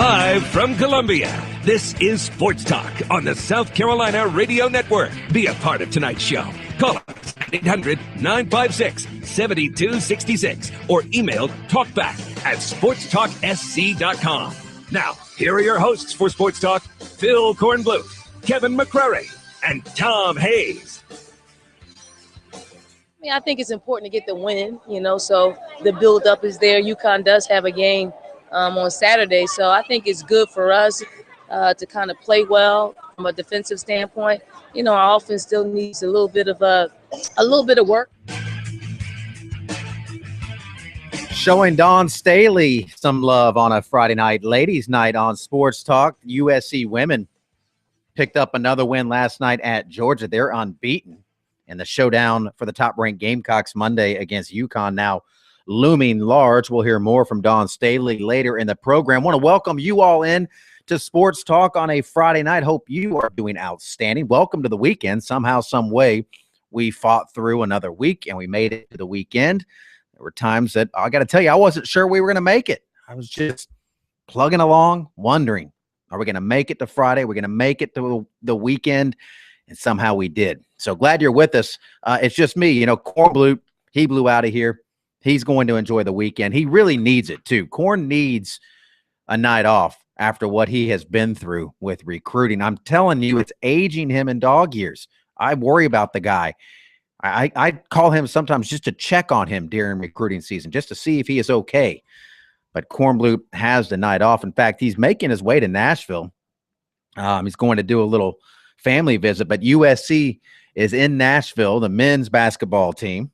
Live from Columbia, this is Sports Talk on the South Carolina Radio Network. Be a part of tonight's show. Call us at 800-956-7266 or email talkback@sportstalksc.com. Now, here are your hosts for Sports Talk, Phil Kornbluth, Kevin McCrary, and Tom Hayes. I think it's important to get the win, so the build-up is there. UConn does have a game on Saturday, so I think it's good for us to kind of play well from a defensive standpoint. Our offense still needs a little bit of work. Showing Dawn Staley some love on a Friday night, ladies' night on Sports Talk. USC women picked up another win last night at Georgia. They're unbeaten. And the showdown for the top-ranked Gamecocks Monday against UConn now looming large. We'll hear more from Dawn Staley later in the program. I want to welcome you all in to Sports Talk on a Friday night. Hope you are doing outstanding. Welcome to the weekend. Somehow, some way, we fought through another week, and we made it to the weekend. There were times that, I got to tell you, I wasn't sure we were going to make it. I was just plugging along, wondering, are we going to make it to Friday? Are we going to make it to the weekend? And somehow we did. So glad you're with us. It's just me. Korn he blew out of here. He's going to enjoy the weekend. He really needs it, too. Korn needs a night off after what he has been through with recruiting. I'm telling you, it's aging him in dog years. I worry about the guy. I call him sometimes just to check on him during recruiting season, just to see if he is okay. But Kornblut has the night off. In fact, he's making his way to Nashville. He's going to do a little family visit, but USC is in Nashville. The men's basketball team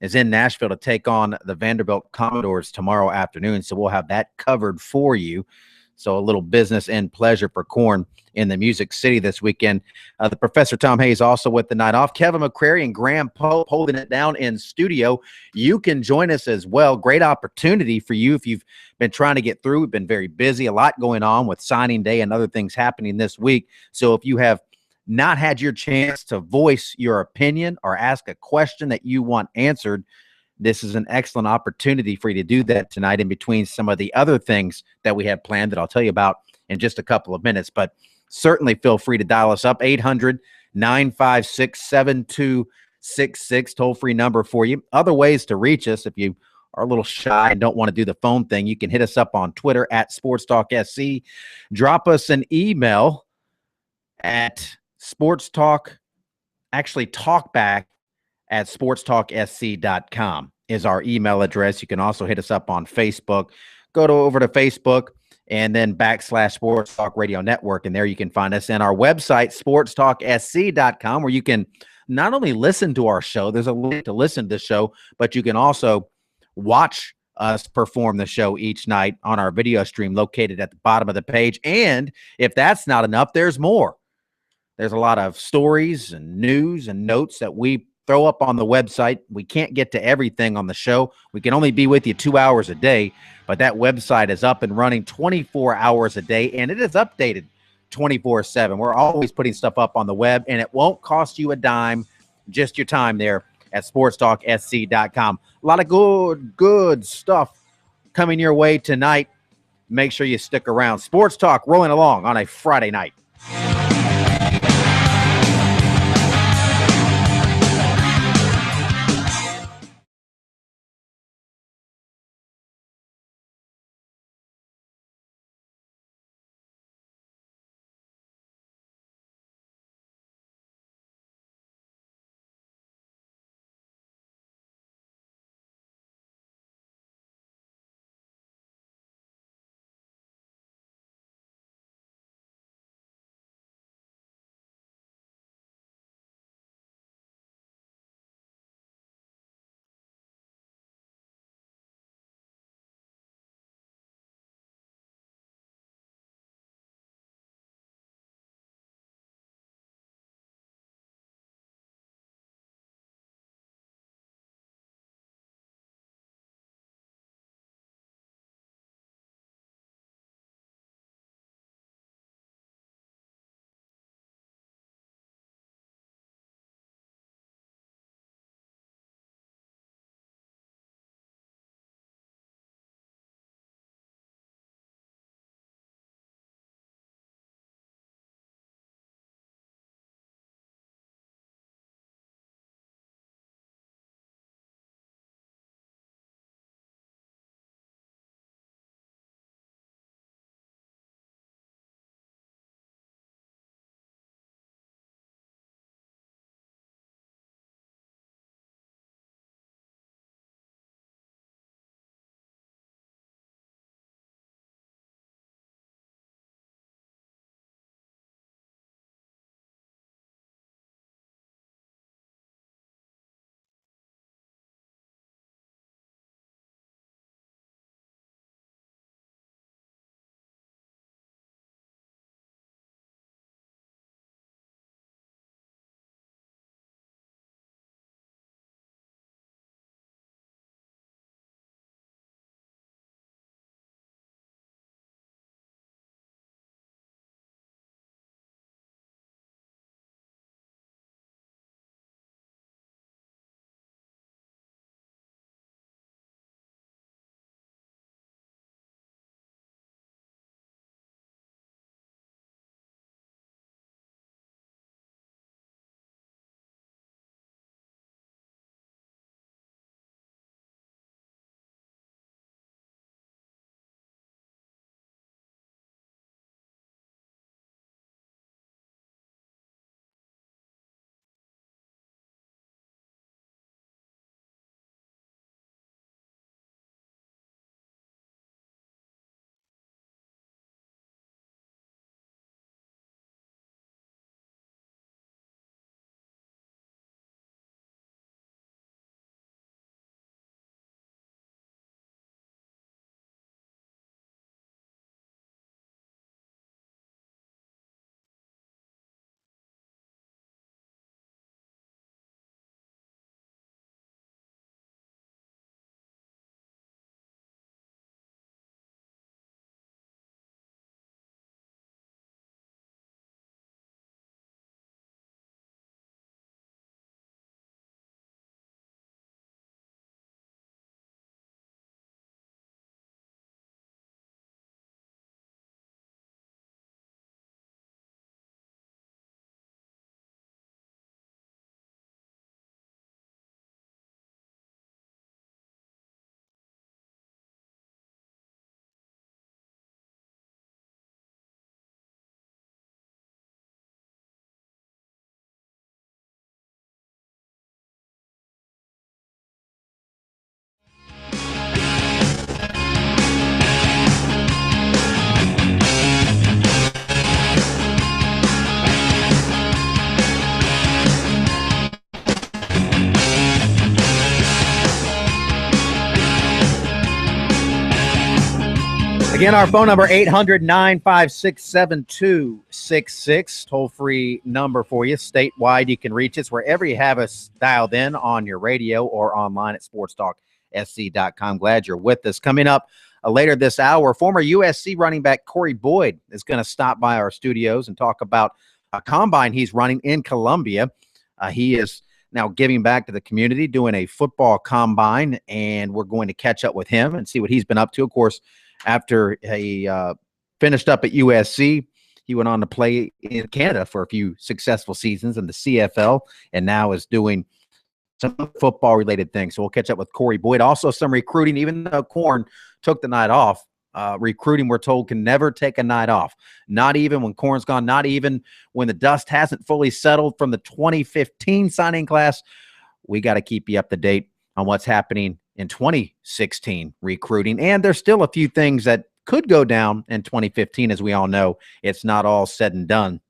is in Nashville to take on the Vanderbilt Commodores tomorrow afternoon. So we'll have that covered for you. So a little business and pleasure for Korn in the Music City this weekend. The Professor Tom Hayes also with the night off. Kevin McCrary and Graham Pope holding it down in studio. You can join us as well. Great opportunity for you if you've been trying to get through. We've been very busy, a lot going on with signing day and other things happening this week. So if you have not had your chance to voice your opinion or ask a question that you want answered, this is an excellent opportunity for you to do that tonight in between some of the other things that we have planned that I'll tell you about in just a couple of minutes. But certainly feel free to dial us up, 800-956-7266, toll-free number for you. Other ways to reach us, if you are a little shy and don't want to do the phone thing, you can hit us up on Twitter at SportsTalkSC. Drop us an email at SportsTalk, actually talkback at sportstalksc.com is our email address. You can also hit us up on Facebook. Go over to Facebook and then / Sports Talk Radio Network, and there you can find us. And our website, sportstalksc.com, where you can not only listen to our show, there's a link to listen to the show, but you can also watch us perform the show each night on our video stream located at the bottom of the page. And if that's not enough, there's more. There's a lot of stories and news and notes that we throw up on the website. We can't get to everything on the show. We can only be with you 2 hours a day, but that website is up and running 24 hours a day, and it is updated 24/7. We're always putting stuff up on the web, and it won't cost you a dime, just your time there at sportstalksc.com. A lot of good stuff coming your way tonight. Make sure you stick around. Sports Talk rolling along on a Friday night. Again, our phone number, 800-956-7266. Toll-free number for you. Statewide, you can reach us wherever you have us dialed in on your radio or online at sportstalksc.com. Glad you're with us. Coming up later this hour, former USC running back Corey Boyd is going to stop by our studios and talk about a combine he's running in Columbia. He is now giving back to the community, doing a football combine, and we're going to catch up with him and see what he's been up to. Of course, after he finished up at USC, he went on to play in Canada for a few successful seasons in the CFL, and now is doing some football-related things. So we'll catch up with Corey Boyd. Also, some recruiting, even though Corn took the night off. Recruiting, we're told, can never take a night off. Not even when Corn's gone, not even when the dust hasn't fully settled from the 2015 signing class. We got to keep you up to date on what's happening in 2016 recruiting. And there's still a few things that could go down in 2015. As we all know, it's not all said and done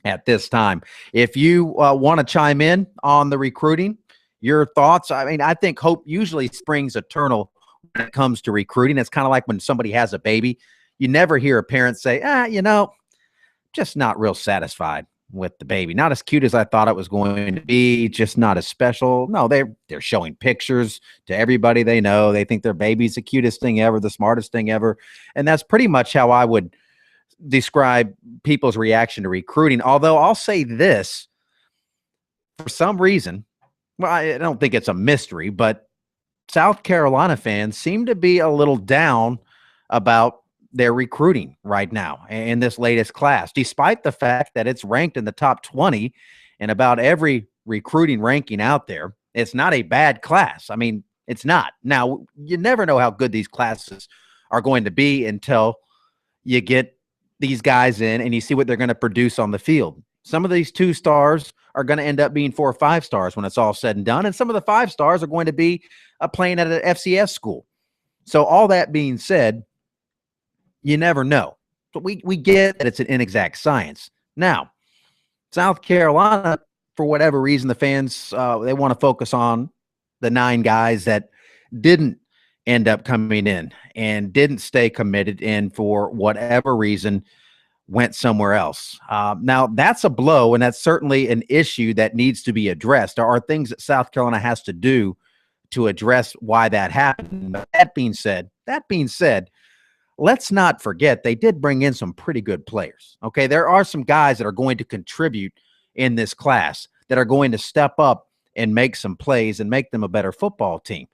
at this time. If you want to chime in on the recruiting, your thoughts, I mean, I think hope usually springs eternal when it comes to recruiting. It's kind of like when somebody has a baby. You never hear a parent say, just not real satisfied with the baby. Not as cute as I thought it was going to be, just not as special. No, they're showing pictures to everybody they know. They think their baby's the cutest thing ever, the smartest thing ever. And that's pretty much how I would describe people's reaction to recruiting. Although I'll say this, for some reason, well, I don't think it's a mystery, but South Carolina fans seem to be a little down about their recruiting right now in this latest class, despite the fact that it's ranked in the top 20 in about every recruiting ranking out there. It's not a bad class. I mean, it's not. Now, you never know how good these classes are going to be until you get these guys in and you see what they're going to produce on the field. Some of these 2 stars are going to end up being 4 or 5 stars when it's all said and done, and some of the 5 stars are going to be playing at an FCS school. So all that being said, you never know. But we get that it's an inexact science. Now, South Carolina, for whatever reason, the fans, they want to focus on the 9 guys that didn't end up coming in and didn't stay committed and for whatever reason went somewhere else. Now, that's a blow, and that's certainly an issue that needs to be addressed. There are things that South Carolina has to do to address why that happened. But that being said, let's not forget they did bring in some pretty good players. Okay, there are some guys that are going to contribute in this class that are going to step up and make some plays and make them a better football team.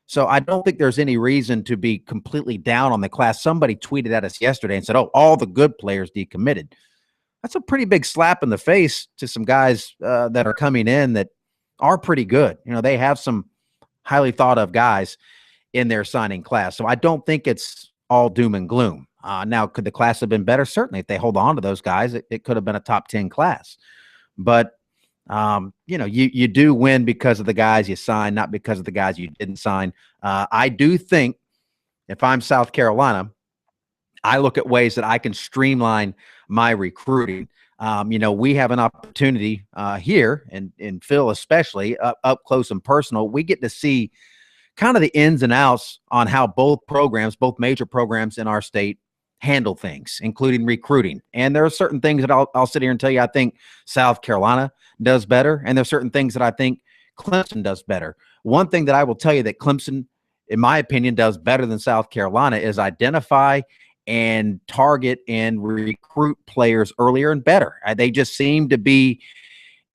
So I don't think there's any reason to be completely down on the class. Somebody tweeted at us yesterday and said, oh, all the good players decommitted. That's a pretty big slap in the face to some guys that are coming in that are pretty good. You know, they have some highly thought of guys in their signing class. So I don't think it's all doom and gloom. Now, could the class have been better? Certainly. If they hold on to those guys, it could have been a top 10 class. But, you do win because of the guys you signed, not because of the guys you didn't sign. I do think if I'm South Carolina, I look at ways that I can streamline my recruiting. We have an opportunity here, and in Phil especially, up close and personal. We get to see kind of the ins and outs on how both major programs in our state handle things, including recruiting. And there are certain things that I'll sit here and tell you I think South Carolina does better, and there's certain things that I think Clemson does better. One thing that I will tell you that Clemson, in my opinion, does better than South Carolina is identify and target and recruit players earlier and better. They just seem to be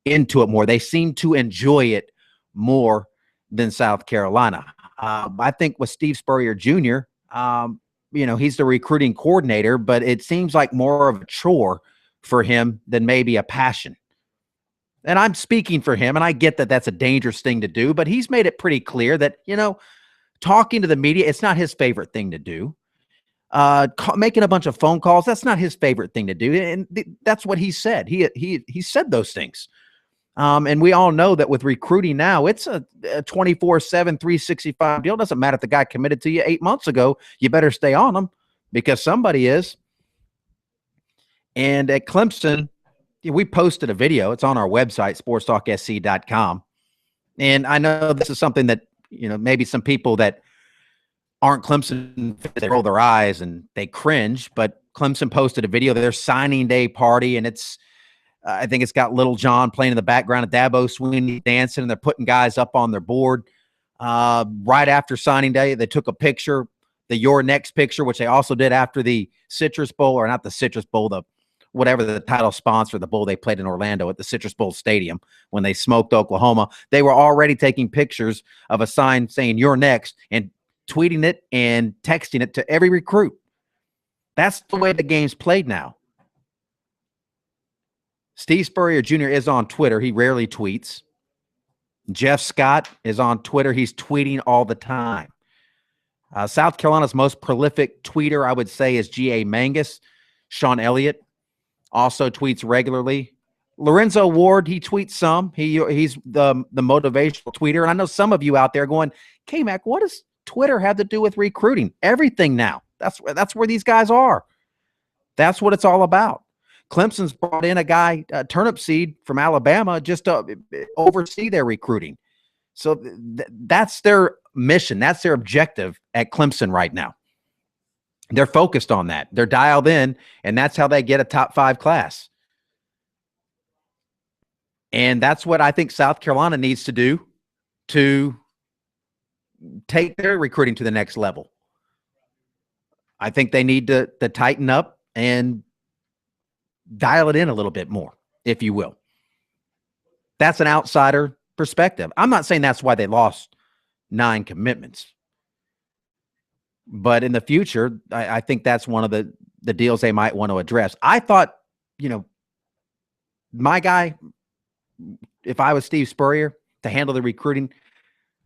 into it more. They seem to enjoy it more than South Carolina. I think with Steve Spurrier Jr., he's the recruiting coordinator, but it seems like more of a chore for him than maybe a passion. And I'm speaking for him, and I get that that's a dangerous thing to do, but he's made it pretty clear that, talking to the media, it's not his favorite thing to do. Making a bunch of phone calls, that's not his favorite thing to do. And that's what he said. He said those things. And we all know that with recruiting now, it's a 24/7, 365 deal. Doesn't matter if the guy committed to you 8 months ago. You better stay on him because somebody is. And at Clemson, we posted a video. It's on our website, sportstalksc.com. And I know this is something that, maybe some people that aren't Clemson. They roll their eyes and they cringe, but Clemson posted a video of their signing day party, and I think it's got Little John playing in the background, of Dabo Swinney dancing, and they're putting guys up on their board. Right after signing day, they took a picture, the Your Next picture, which they also did after the Citrus Bowl, or not the Citrus Bowl, whatever the title sponsor, the bowl they played in Orlando at the Citrus Bowl Stadium when they smoked Oklahoma. They were already taking pictures of a sign saying You're Next and tweeting it and texting it to every recruit. That's the way the game's played now. Steve Spurrier Jr. is on Twitter. He rarely tweets. Jeff Scott is on Twitter. He's tweeting all the time. South Carolina's most prolific tweeter, I would say, is G.A. Mangus. Sean Elliott also tweets regularly. Lorenzo Ward, he tweets some. He's the motivational tweeter. And I know some of you out there going, K-Mac, what does Twitter have to do with recruiting? Everything now. That's where these guys are. That's what it's all about. Clemson's brought in a guy, turnip seed from Alabama, just to oversee their recruiting. So that's their mission. That's their objective at Clemson right now. They're focused on that. They're dialed in, and that's how they get a top 5 class. And that's what I think South Carolina needs to do to take their recruiting to the next level. I think they need to tighten up and dial it in a little bit more, if you will. That's an outsider perspective. I'm not saying that's why they lost 9 commitments. But in the future, I think that's one of the deals they might want to address. I thought, my guy, if I was Steve Spurrier, to handle the recruiting,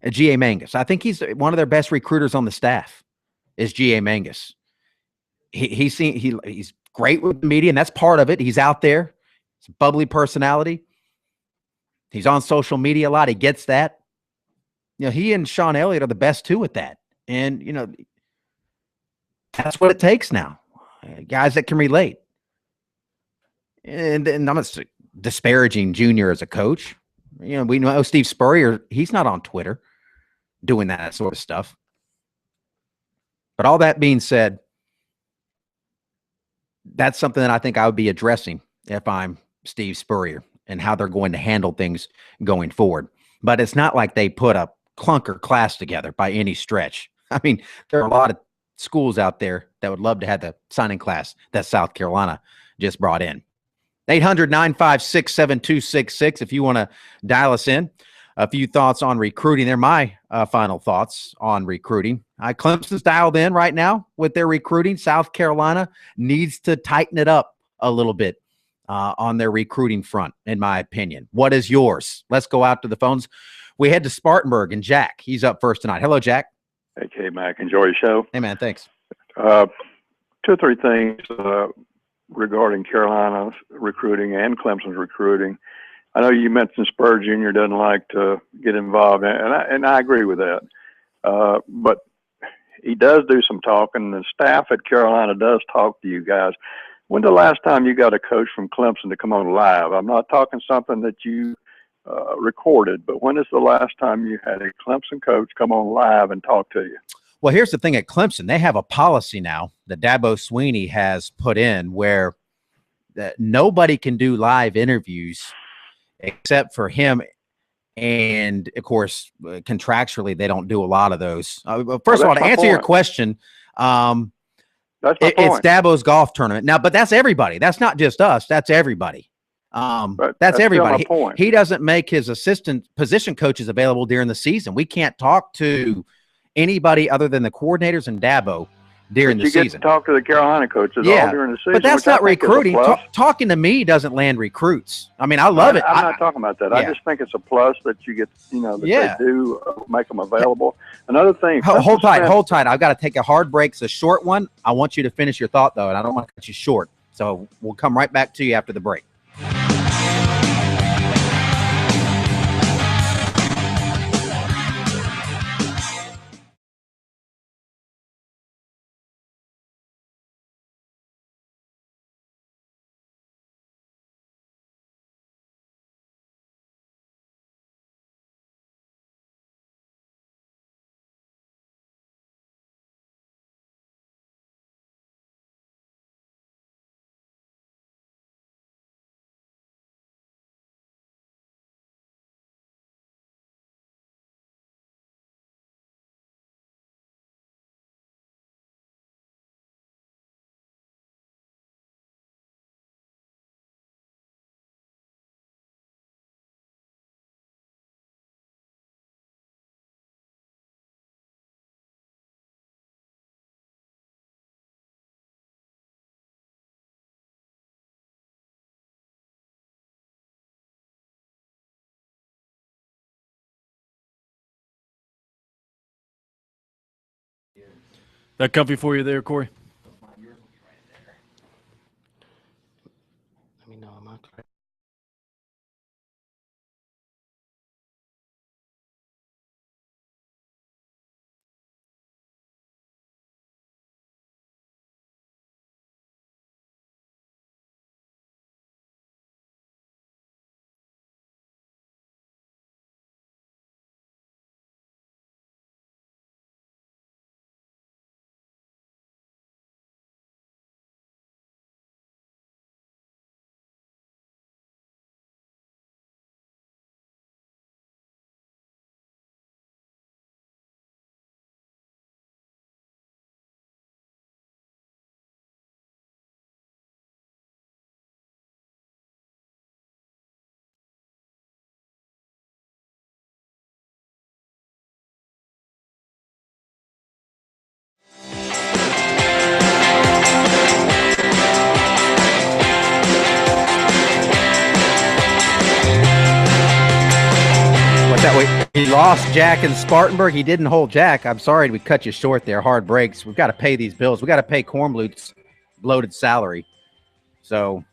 G.A. Mangus. I think he's one of their best recruiters on the staff is G.A. Mangus. He's great with the media, and that's part of it. He's out there. It's a bubbly personality. He's on social media a lot. He gets that. He and Sean Elliott are the best two with that. And, that's what it takes now. Guys that can relate. And I'm not disparaging Junior as a coach. We know Steve Spurrier, he's not on Twitter doing that sort of stuff. But all that being said, that's something that I think I would be addressing if I'm Steve Spurrier and how they're going to handle things going forward. But it's not like they put a clunker class together by any stretch. I mean, there are a lot of schools out there that would love to have the signing class that South Carolina just brought in. 800-956-7266 if you want to dial us in. A few thoughts on recruiting. They're my final thoughts on recruiting. Clemson's dialed in right now with their recruiting. South Carolina needs to tighten it up a little bit on their recruiting front, in my opinion. What is yours? Let's go out to the phones. We head to Spartanburg, and Jack, he's up first tonight. Hello, Jack. Hey, K-Mac. Enjoy your show. Hey, man. Thanks. 2 or 3 things regarding Carolina's recruiting and Clemson's recruiting. I know you mentioned Spur Jr. doesn't like to get involved, and I agree with that. But he does do some talking. The staff at Carolina does talk to you guys. When's the last time you got a coach from Clemson to come on live? I'm not talking something that you recorded, but when is the last time you had a Clemson coach come on live and talk to you? Well, here's the thing at Clemson. They have a policy now that Dabo Swinney has put in where nobody can do live interviews except for him. And, of course, contractually, they don't do a lot of those. First of all, to answer your question, it's Dabo's golf tournament. Now, but that's everybody. That's not just us. That's everybody. That's everybody. He doesn't make his assistant position coaches available during the season. We can't talk to anybody other than the coordinators and Dabo during the season. You get to talk to the Carolina coaches all during the season. But that's not recruiting. Talking to me doesn't land recruits. I mean, I love it. I'm not talking about that. Yeah. I just think it's a plus that you get, that they do make them available. Another thing. Hold tight. I've got to take a hard break. It's a short one. I want you to finish your thought, though, and I don't want to cut you short. So we'll come right back to you after the break. That comfy for you there, Corey? Let me know. Am I correct? He lost Jack in Spartanburg. He didn't hold Jack. I'm sorry we cut you short there. Hard breaks. We've got to pay these bills. We've got to pay Kornblut's bloated salary. So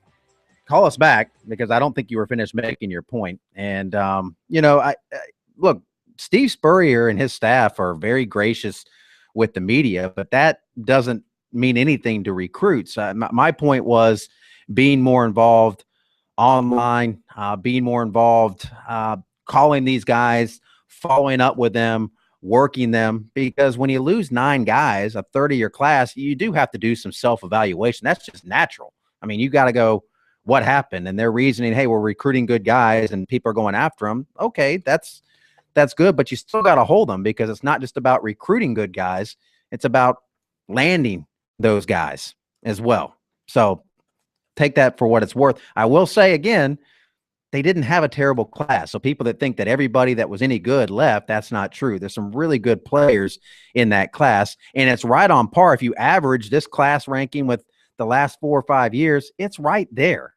call us back because I don't think you were finished making your point. And, look, Steve Spurrier and his staff are very gracious with the media, but that doesn't mean anything to recruits. My point was being more involved online, being more involved, calling these guys, following up with them, working them, because when you lose 9 guys, a 30-year class, you do have to do some self-evaluation. That's just natural. I mean, you got to go, what happened? And they're reasoning, hey, we're recruiting good guys and people are going after them. Okay, that's good, but you still got to hold them because it's not just about recruiting good guys. It's about landing those guys as well. So take that for what it's worth. I will say again, they didn't have a terrible class. So people that think that everybody that was any good left, that's not true. There's some really good players in that class, and it's right on par. If you average this class ranking with the last 4 or 5 years, it's right there.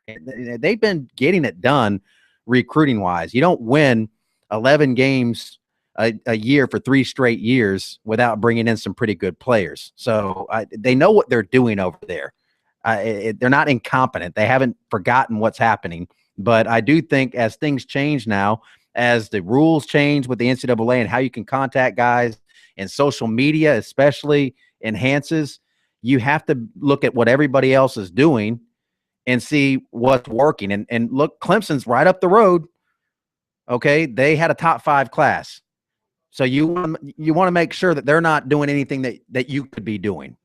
They've been getting it done recruiting-wise. You don't win 11 games a year for 3 straight years without bringing in some pretty good players. So they know what they're doing over there. They're not incompetent. They haven't forgotten what's happening. But I do think as things change now, as the rules change with the NCAA and how you can contact guys and social media especially enhances, you have to look at what everybody else is doing and see what's working. And look, Clemson's right up the road. Okay, they had a top 5 class. So you want to make sure that they're not doing anything that you could be doing.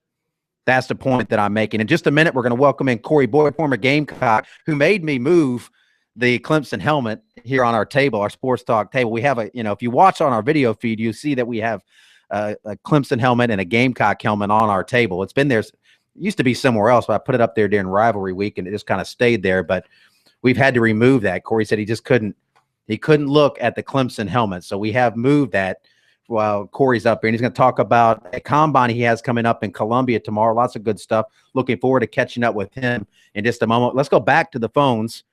That's the point that I'm making. In just a minute, we're going to welcome in Corey Boyd, former Gamecock, who made me move the Clemson helmet here on our table, our Sports Talk table. We have if you watch on our video feed, you see that we have a Clemson helmet and a Gamecock helmet on our table. It's been there. It used to be somewhere else, but I put it up there during rivalry week, and it just kind of stayed there. But we've had to remove that. Corey said he just couldn't look at the Clemson helmet. So we have moved that while Corey's up here. And he's going to talk about a combine he has coming up in Columbia tomorrow. Lots of good stuff. Looking forward to catching up with him in just a moment. Let's go back to the phones.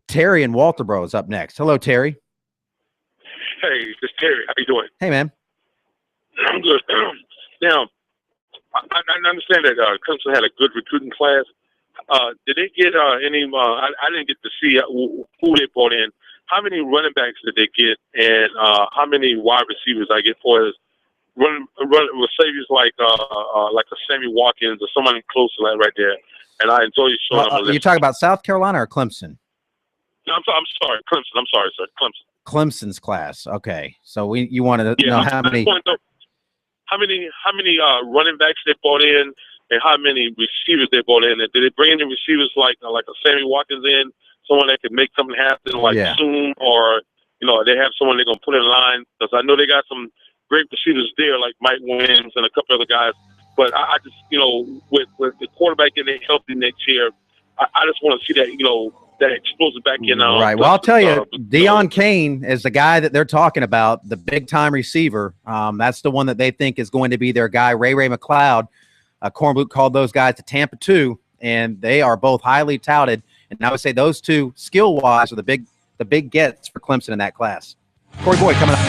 Terry in Walterboro is up next. Hello, Terry. Hey, it's Terry. How you doing? Hey, man. I'm good. Now, I understand that Clemson had a good recruiting class. Did they get any? I didn't get to see who they brought in. How many running backs did they get, and how many wide receivers I get for us? Run receivers like a Sammy Watkins or somebody close to that right there. And I enjoy showing them. You talking about South Carolina or Clemson? No, I'm sorry, Clemson. I'm sorry, sir, Clemson. Clemson's class. Okay, so you wanted to know how many? How many running backs they brought in, and how many receivers they brought in? And did they bring any receivers like a Sammy Watkins in, someone that could make something happen soon, or they have someone they're gonna put in line? Because I know they got some great receivers there, like Mike Williams and a couple other guys. But I just with the quarterback getting healthy next year, I just want to see that that explosive back in. Right. Well, I'll tell you, Deion Kane is the guy that they're talking about, the big-time receiver. That's the one that they think is going to be their guy. Ray McLeod, Kornblut called those guys to Tampa 2, and they are both highly touted. And I would say those two, skill-wise, are the big gets for Clemson in that class. Corey Boyd coming up.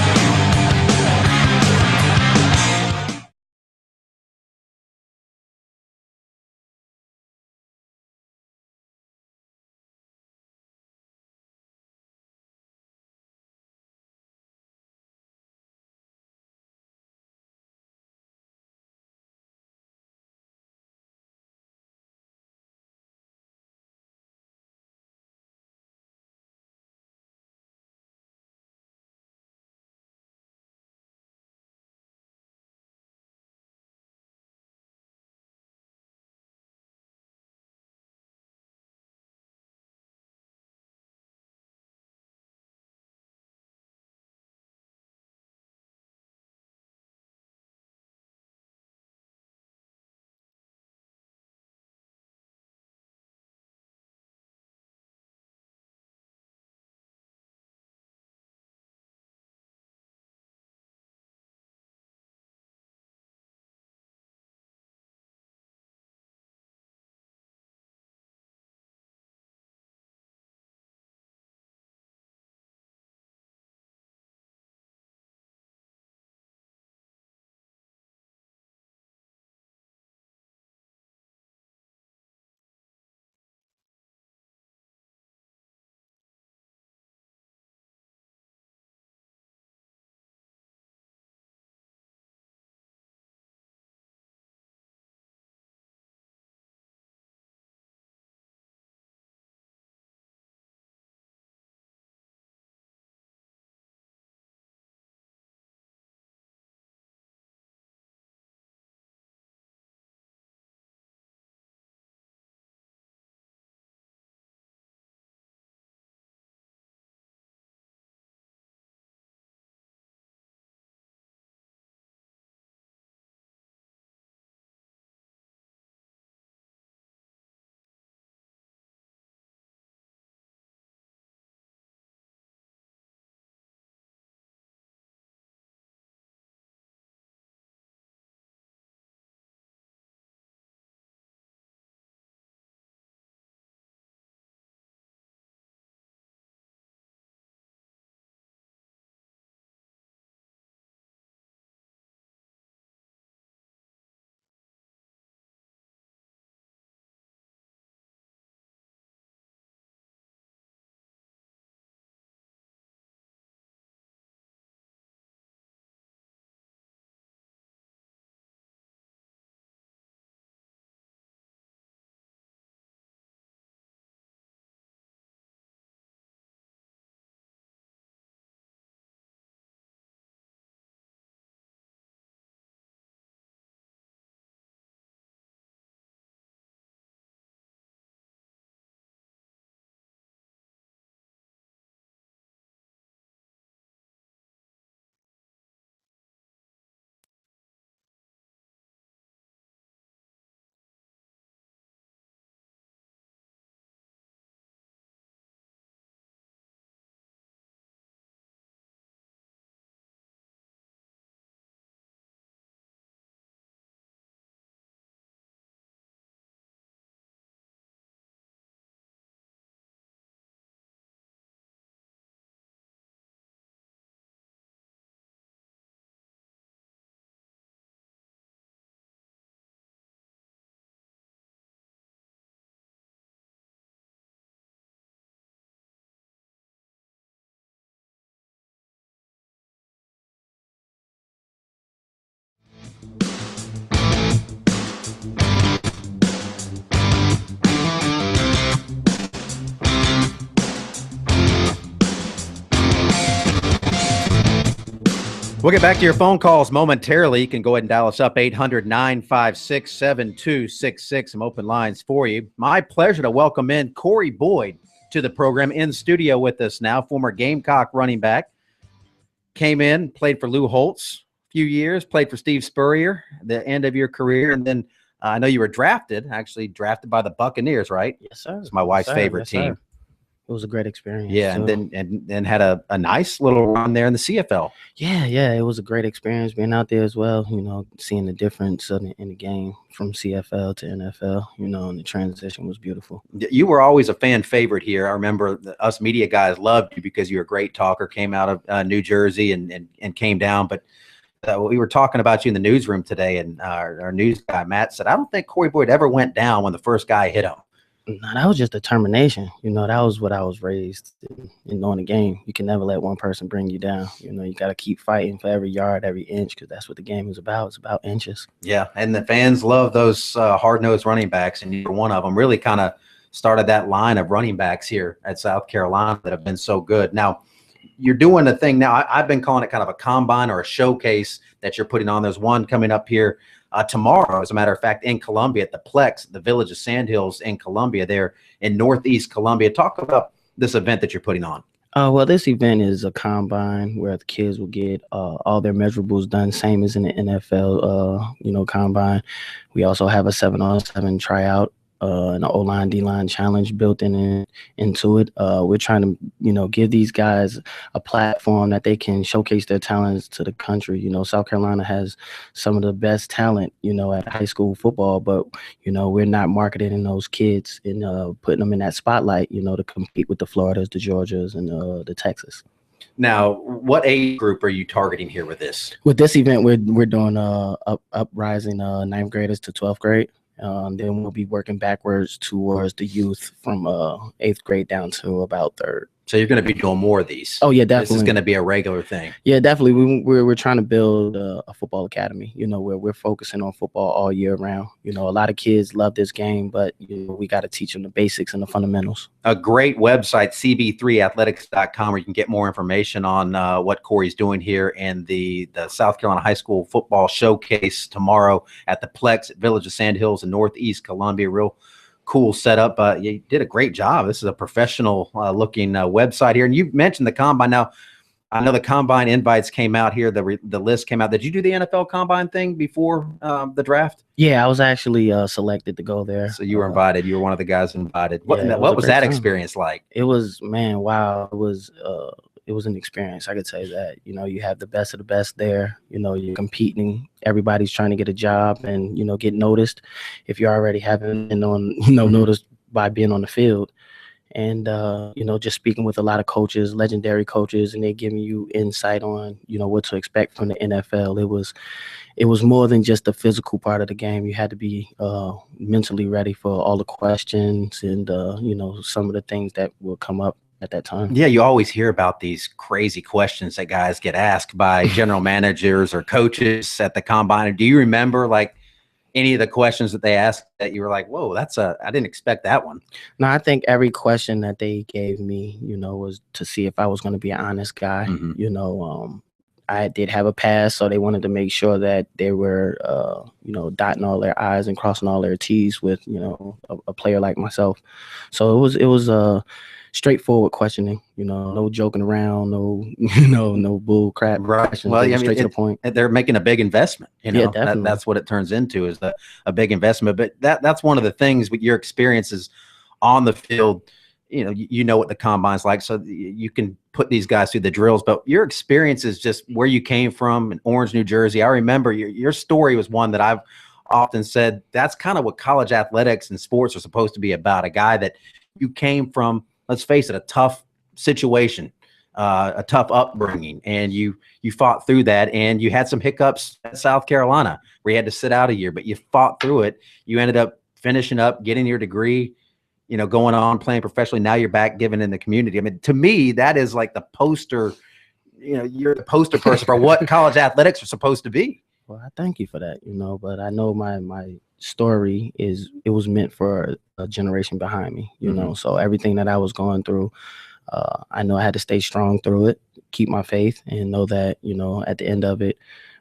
We'll get back to your phone calls momentarily. You can go ahead and dial us up 800-956-7266. Some open lines for you. My pleasure to welcome in Corey Boyd to the program in studio with us now, former Gamecock running back. Came in, played for Lou Holtz a few years, played for Steve Spurrier at the end of your career, and then I know you were drafted by the Buccaneers, right? Yes, sir. It's my wife's favorite team. Sir. It was a great experience. Yeah, and then had a nice little run there in the CFL. Yeah, it was a great experience being out there as well. Seeing the difference in the game from CFL to NFL. And the transition was beautiful. You were always a fan favorite here. I remember us media guys loved you because you were a great talker. Came out of New Jersey and came down, but. We were talking about you in the newsroom today, and our news guy, Matt, said, I don't think Corey Boyd ever went down when the first guy hit him. No, that was just determination. That was what I was raised in knowing the game. You can never let one person bring you down. You got to keep fighting for every yard, every inch, because that's what the game is about. It's about inches. Yeah, and the fans love those hard-nosed running backs, and you're one of them. Really kind of started that line of running backs here at South Carolina that have been so good. Now, you're doing a thing now. I've been calling it kind of a combine or a showcase that you're putting on. There's one coming up here tomorrow, as a matter of fact, in Columbia at the Plex, the Village of Sandhills in Columbia, there in Northeast Columbia. Talk about this event that you're putting on. Well, this event is a combine where the kids will get all their measurables done, same as in the NFL, combine. We also have a 7-on-7 tryout. An O-line, D-line challenge built into it. We're trying to, give these guys a platform that they can showcase their talents to the country. South Carolina has some of the best talent, at high school football, but, we're not marketing those kids and putting them in that spotlight, to compete with the Floridas, the Georgias, and the Texas. Now, what age group are you targeting here with this? With this event, we're doing uprising 9th graders to 12th grade. Then we'll be working backwards towards the youth from 8th grade down to about 3rd. So you're going to be doing more of these. Oh yeah, definitely. This is going to be a regular thing. Yeah, definitely. We're trying to build a football academy. Where we're focusing on football all year round. A lot of kids love this game, but we got to teach them the basics and the fundamentals. A great website, cb3athletics.com, where you can get more information on what Corey's doing here and the South Carolina High School Football Showcase tomorrow at the Plex at Village of Sandhills in Northeast Columbia. Real cool setup. You did a great job. This is a professional looking website here. And you mentioned the combine. Now, I know the combine invites came out here. The list came out. Did you do the NFL combine thing before the draft? Yeah, I was actually selected to go there. So you were invited. You were one of the guys invited. What was that experience like? It was, man, wow. It was an experience. I could say that. You have the best of the best there. You're competing. Everybody's trying to get a job and, get noticed if you already haven't been on, noticed by being on the field. And, just speaking with a lot of coaches, legendary coaches, and they're giving you insight on, what to expect from the NFL. It was more than just the physical part of the game. You had to be mentally ready for all the questions and, some of the things that will come up at that time. Yeah, you always hear about these crazy questions that guys get asked by general managers or coaches at the combine. Do you remember any of the questions that they asked that you were like, whoa, I didn't expect that one? No, I think every question that they gave me, was to see if I was going to be an honest guy. Mm-hmm. I did have a past, so they wanted to make sure that they were, dotting all their I's and crossing all their T's with, a player like myself. So it was straightforward questioning, no joking around, no bull crap. Right. Well, straight to the point. They're making a big investment. Yeah, definitely. That's what it turns into, is a big investment. But that's one of the things with your experiences on the field. You know what the combine's like, so you can put these guys through the drills. But your experience is just where you came from in Orange, New Jersey. I remember your story was one that I've often said that's kind of what college athletics and sports are supposed to be about. A guy that you came from, let's face it, a tough situation, a tough upbringing, and you fought through that, and you had some hiccups at South Carolina where you had to sit out a year, but you fought through it. You ended up finishing up, getting your degree, going on, playing professionally. Now you're back giving in the community. I mean, to me, that is like the poster, you're the poster person for what college athletics are supposed to be. Well, I thank you for that, but I know my story it was meant for a generation behind me, so everything that I was going through, I know I had to stay strong through it, keep my faith, and know that, at the end of it,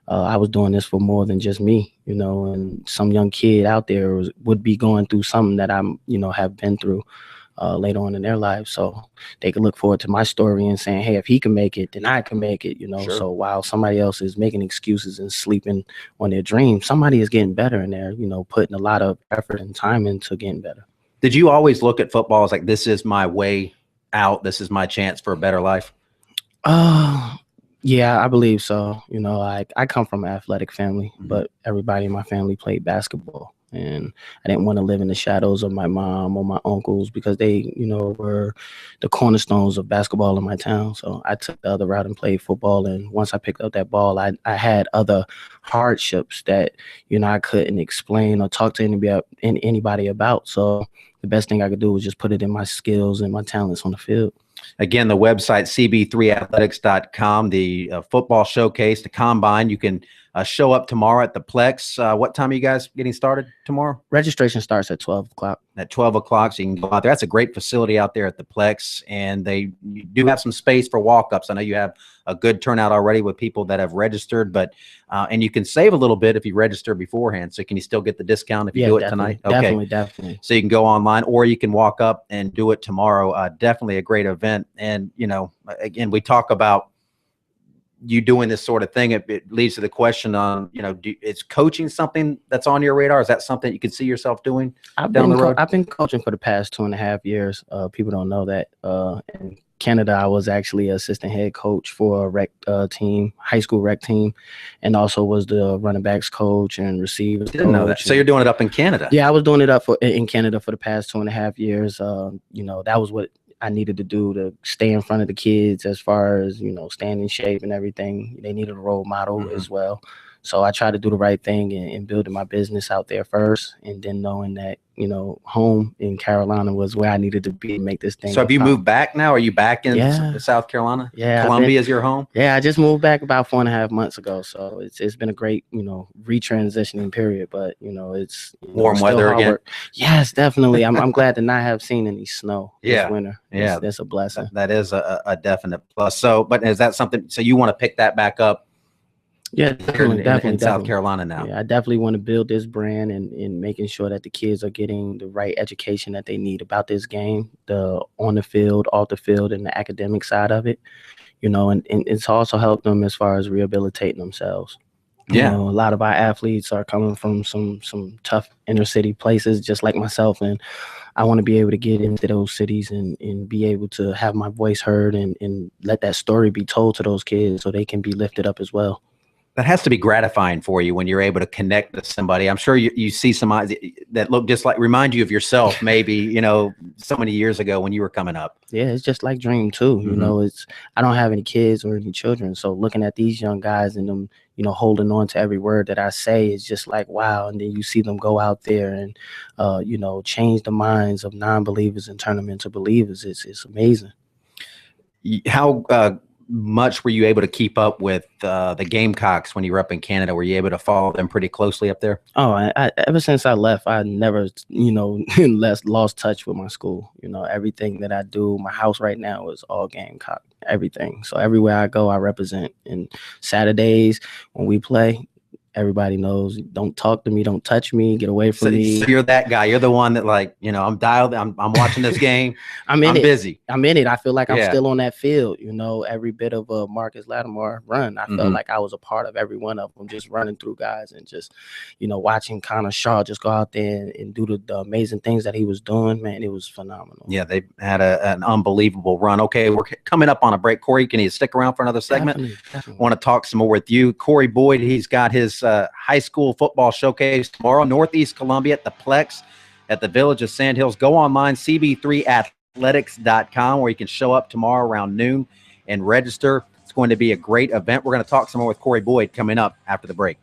I was doing this for more than just me, and some young kid out there would be going through something that I'm, have been through later on in their lives. So they can look forward to my story and saying, hey, if he can make it, then I can make it, Sure. So while somebody else is making excuses and sleeping on their dreams, somebody is getting better, and they're, putting a lot of effort and time into getting better. Did you always look at football as like, this is my way out, this is my chance for a better life? Yeah, I believe so. I come from an athletic family, but everybody in my family played basketball. And I didn't want to live in the shadows of my mom or my uncles because they, were the cornerstones of basketball in my town. So I took the other route and played football. And once I picked up that ball, I had other hardships that, I couldn't explain or talk to anybody about. So the best thing I could do was just put it in my skills and my talents on the field. Again, the website, cb3athletics.com, the football showcase, the combine. You can show up tomorrow at the Plex. What time are you guys getting started tomorrow? Registration starts at 12 o'clock. At 12 o'clock, so you can go out there. That's a great facility out there at the Plex, and you do have some space for walk-ups. I know you have a good turnout already with people that have registered, but and you can save a little bit if you register beforehand. So can you still get the discount if you do it tonight? Okay. Definitely. So you can go online, or you can walk up and do it tomorrow. Definitely a great event. And, again, we talk about you doing this sort of thing. It leads to the question on, is coaching something that's on your radar? Is that something you could see yourself doing down the road? I've been coaching for the past 2.5 years. People don't know that. In Canada, I was actually assistant head coach for a rec team, high school rec team, and also was the running backs coach and receivers. Didn't know that. So you're doing it up in Canada? Yeah, I was doing it in Canada for the past 2.5 years. That was what I needed to do to stay in front of the kids as far as, staying in shape and everything. They needed a role model as well. So I tried to do the right thing and building my business out there first, and then knowing that, home in Carolina was where I needed to be to make this thing. So have you moved back now? Are you back in South Carolina? Yeah. Columbia is your home? Yeah, I just moved back about 4.5 months ago. So it's been a great, retransitioning period, but, it's warm weather again. Yes, definitely. I'm glad to not have seen any snow this winter. Yeah. That's a blessing. That is a definite plus. So, but is that something, so you want to pick that back up? Yeah, definitely in South Carolina now. Yeah, I definitely want to build this brand and making sure that the kids are getting the right education that they need about this game, the on the field, off the field, and the academic side of it. And it's also helped them as far as rehabilitating themselves. Yeah, a lot of our athletes are coming from some tough inner city places, just like myself, and I want to be able to get into those cities and be able to have my voice heard and let that story be told to those kids so they can be lifted up as well. That has to be gratifying for you when you're able to connect with somebody. I'm sure you see some eyes that look just like, remind you of yourself, maybe, so many years ago when you were coming up. Yeah, it's just like Dream too. I don't have any kids or any children. So looking at these young guys and them, holding on to every word that I say is just like, wow. And then you see them go out there and, change the minds of non-believers and turn them into believers. It's amazing. How much were you able to keep up with the Gamecocks when you were up in Canada? Were you able to follow them pretty closely up there? Oh, I ever since I left, I never, lost touch with my school. Everything that I do, my house right now is all Gamecock, everything. So everywhere I go, I represent. And Saturdays when we play, everybody knows, don't talk to me, don't touch me, get away from me. So you're that guy. You're the one that, like, I'm dialed. I'm watching this game. I'm busy. I'm in it. I feel like I'm still on that field. Every bit of a Marcus Lattimore run, I felt like I was a part of every one of them, just running through guys and just, watching Connor Shaw just go out there and do the amazing things that he was doing. Man, it was phenomenal. Yeah, they had an unbelievable run. Okay, we're coming up on a break. Corey, can you stick around for another segment? Definitely. Want to talk some more with you. Corey Boyd, he's got his high school football showcase tomorrow, Northeast Columbia at the Plex at the Village of Sandhills. Go online, cb3athletics.com, where you can show up tomorrow around noon and register. It's going to be a great event. We're going to talk some more with Corey Boyd coming up after the break.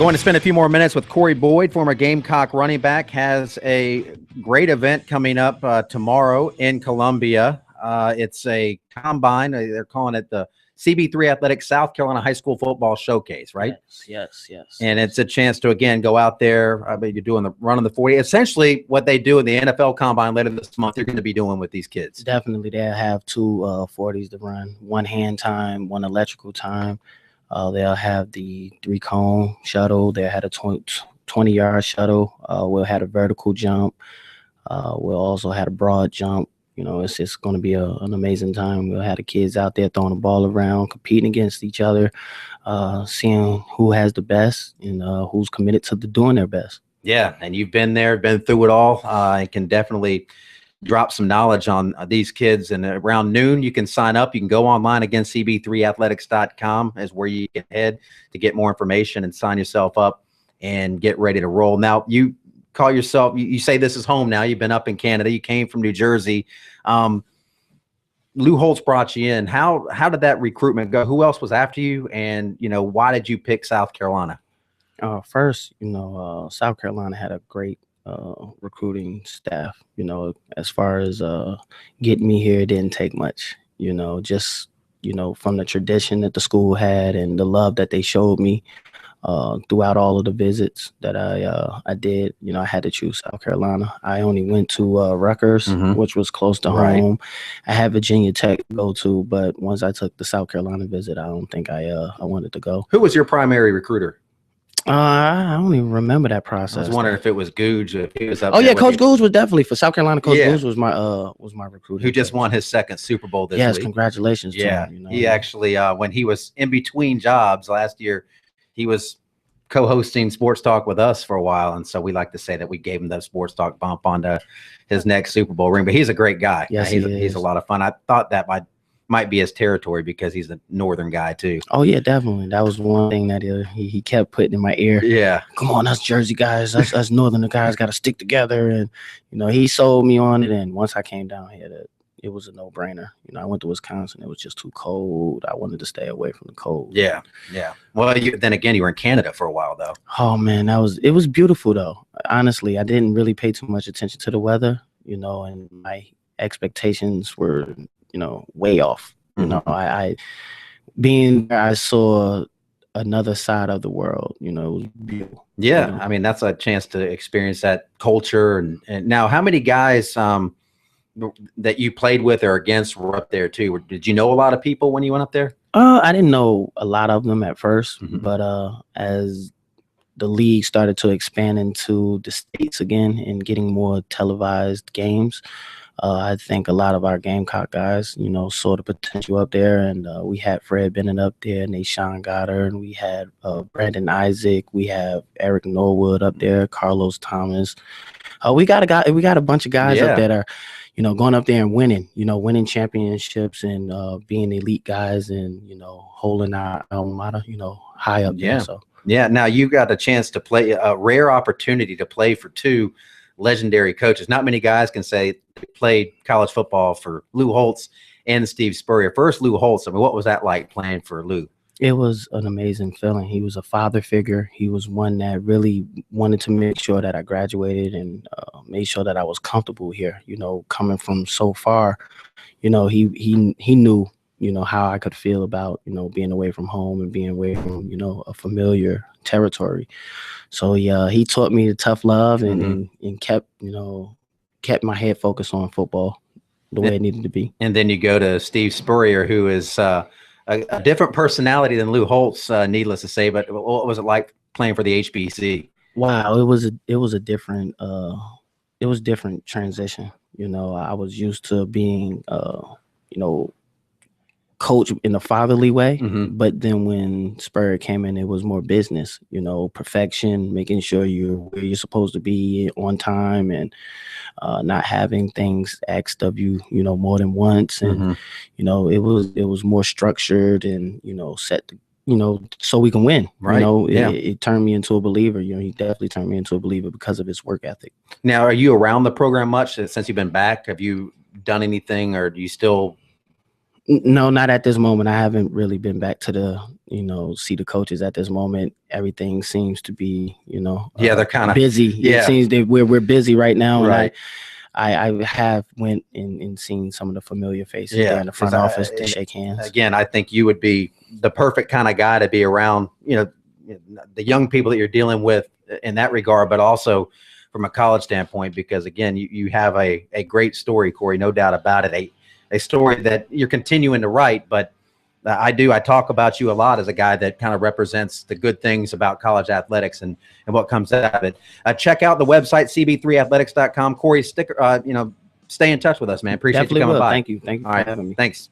Going to spend a few more minutes with Corey Boyd, former Gamecock running back, has a great event coming up tomorrow in Columbia. It's a combine. They're calling it the CB3 Athletics South Carolina High School Football Showcase, right? Yes. And it's a chance to, again, go out there. I mean, you're doing the run on the 40. Essentially, what they do in the NFL Combine later this month, you're going to be doing with these kids. Definitely. They'll have two 40s to run, one hand time, one electrical time. They'll have the 3-cone shuttle. They'll have a 20-yard shuttle. We'll have a vertical jump. We'll also have a broad jump. You know, it's just going to be an amazing time. We'll have the kids out there throwing the ball around, competing against each other, seeing who has the best and who's committed to doing their best. Yeah, and you've been there, been through it all. I can definitely drop some knowledge on these kids. And around noon, you can sign up. You can go online again, cb3athletics.com is where you can head to get more information and sign yourself up and get ready to roll. Now, you call yourself, you say this is home now. You've been up in Canada. You came from New Jersey. Lou Holtz brought you in. How did that recruitment go? Who else was after you? And, you know, why did you pick South Carolina? First, you know, South Carolina had a great recruiting staff. You know, as far as getting me here, it didn't take much. You know, just, you know, from the tradition that the school had and the love that they showed me throughout all of the visits that I did. You know, I had to choose South Carolina. I only went to Rutgers, which was close to home. I had Virginia Tech to go to, but once I took the South Carolina visit, I don't think I wanted to go. Who was your primary recruiter? I don't even remember that process. I was wondering if it was Googe. If he was up there. Coach Googe was definitely for South Carolina. Coach Googe was my recruiter. Who just won his second Super Bowl this week. Yes, congratulations to him. You know? He actually, when he was in between jobs last year, he was co-hosting Sports Talk with us for a while, and so we like to say that we gave him the Sports Talk bump onto his next Super Bowl ring. But he's a great guy. Yes, he's a lot of fun. I thought that might be his territory because he's a northern guy too. Oh yeah, definitely. That was one thing that he kept putting in my ear. Yeah, come on, us Jersey guys, us northern guys got to stick together, and you know he sold me on it. And once I came down here, it was a no-brainer. You know, I went to Wisconsin. It was just too cold. I wanted to stay away from the cold. Yeah. Well, then again, you were in Canada for a while, though. Oh, man, it was beautiful, though. Honestly, I didn't really pay too much attention to the weather, you know, and my expectations were, you know, way off. You know, I saw another side of the world. You know, it was beautiful. Yeah, you know? I mean, that's a chance to experience that culture. And now, how many guys that you played with or against were up there too? Did you know a lot of people when you went up there? I didn't know a lot of them at first, but as the league started to expand into the States again and getting more televised games, I think a lot of our Gamecock guys, you know, saw the potential up there, and we had Fred Bennett up there, and Sean Goddard, and we had Brandon Isaac, we have Eric Norwood up there, Carlos Thomas. We got a bunch of guys up there that are, you know, going up there and winning championships and being elite guys and, you know, holding our alma mater, you know, high up there. So now you got a chance to play, a rare opportunity to play for two legendary coaches. Not many guys can say they played college football for Lou Holtz and Steve Spurrier. First, Lou Holtz. I mean, what was that like playing for Lou? It was an amazing feeling. He was a father figure. He was one that really wanted to make sure that I graduated and made sure that I was comfortable here. You know, coming from so far, you know, he knew, you know, how I could feel about, you know, being away from home and being away from, you know, a familiar territory. So yeah, he taught me the tough love and kept my head focused on football the way it needed to be. And then you go to Steve Spurrier, who is a different personality than Lou Holtz, needless to say. But what was it like playing for the HBC? Wow, it was a different different transition. You know, I was used to being you know, coach in a fatherly way, but then when Spurrier came in, it was more business, you know, perfection, making sure you're where you're supposed to be on time, and not having things asked of you, you know, more than once. And you know, it was more structured and, you know, set, you know, so we can win. Right. You know, it turned me into a believer. You know, he definitely turned me into a believer because of his work ethic. Now, are you around the program much since you've been back? Have you done anything, or do you still No, not at this moment. I haven't really been back to see the coaches at this moment. Everything seems to be, they're kind of busy. Yeah. It seems that we're busy right now. Right. And I have went and seen some of the familiar faces there in the front office to shake hands. Again, I think you would be the perfect kind of guy to be around, the young people that you're dealing with in that regard, but also from a college standpoint, because again, you have a great story, Corey, no doubt about it. A story that you're continuing to write, but I talk about you a lot as a guy that kind of represents the good things about college athletics and what comes out of it. Check out the website, cb3athletics.com. Corey, stay in touch with us, man. Appreciate Definitely you coming by. Thank you for having me. Thanks.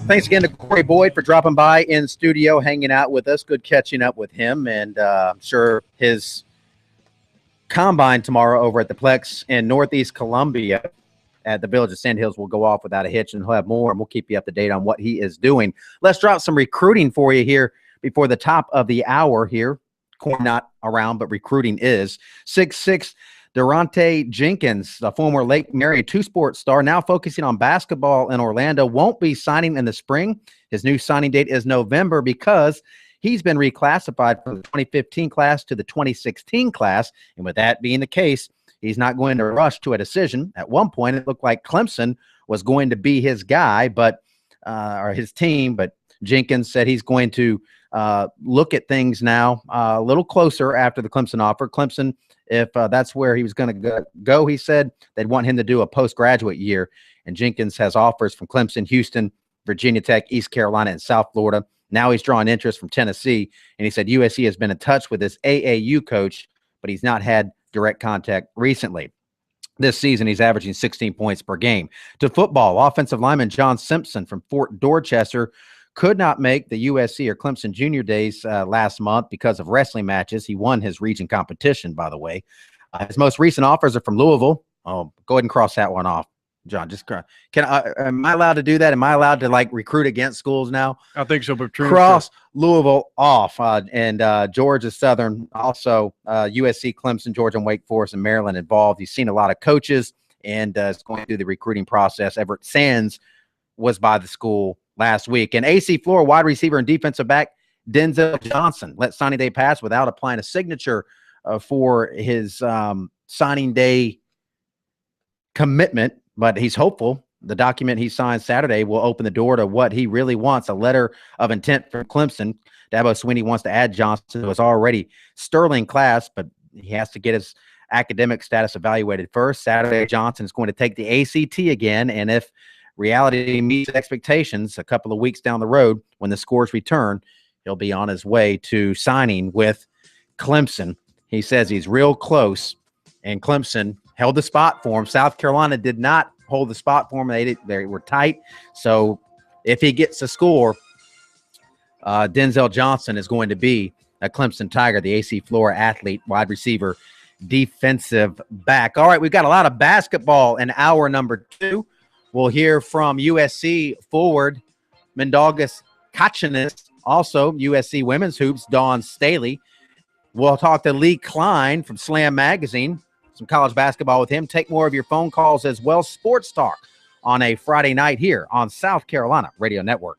Thanks again to Corey Boyd for dropping by in studio, hanging out with us. Good catching up with him, and I'm sure his combine tomorrow over at the Plex in Northeast Columbia at the Village of Sandhills will go off without a hitch, and he'll have more, and we'll keep you up to date on what he is doing. Let's drop some recruiting for you here before the top of the hour here. Corey not around, but recruiting is. 6'6", Durante Jenkins, a former Lake Mary two-sport star, now focusing on basketball in Orlando, won't be signing in the spring. His new signing date is November because he's been reclassified from the 2015 class to the 2016 class. And with that being the case, he's not going to rush to a decision. At one point, it looked like Clemson was going to be his guy, or his team, but Jenkins said he's going to look at things now a little closer after the Clemson offer. Clemson, if that's where he was going to go, he said they'd want him to do a postgraduate year. And Jenkins has offers from Clemson, Houston, Virginia Tech, East Carolina, and South Florida. Now he's drawing interest from Tennessee. And he said USC has been in touch with his AAU coach, but he's not had direct contact recently. This season, he's averaging 16 points per game. To football, offensive lineman John Simpson from Fort Dorchester could not make the USC or Clemson junior days last month because of wrestling matches. He won his region competition, by the way. His most recent offers are from Louisville. Oh, go ahead and cross that one off. John, just am I allowed to do that? Am I allowed to like recruit against schools now? I think so, but Cross Louisville off, and Georgia Southern, also USC, Clemson, Georgia, and Wake Forest and Maryland involved. You've seen a lot of coaches, and it's going through the recruiting process. Everett Sands was by the school last week. And AC Flora wide receiver and defensive back Denzel Johnson let signing day pass without applying a signature for his signing day commitment, but he's hopeful the document he signed Saturday will open the door to what he really wants, a letter of intent from Clemson. Dabo Swinney wants to add Johnson to his already sterling class, but he has to get his academic status evaluated first. Saturday, Johnson is going to take the ACT again, and if reality meets expectations a couple of weeks down the road when the scores return, he'll be on his way to signing with Clemson. He says he's real close, and Clemson held the spot for him. South Carolina did not hold the spot for him. They were tight. So if he gets a score, Denzel Johnson is going to be a Clemson Tiger, the AC Flora athlete, wide receiver, defensive back. All right, we've got a lot of basketball in hour number 2. We'll hear from USC forward Mindaugas Kachinas, also USC women's hoops, Dawn Staley. We'll talk to Lee Klein from Slam Magazine, some college basketball with him. Take more of your phone calls as well. Sports Talk on a Friday night here on South Carolina Radio Network.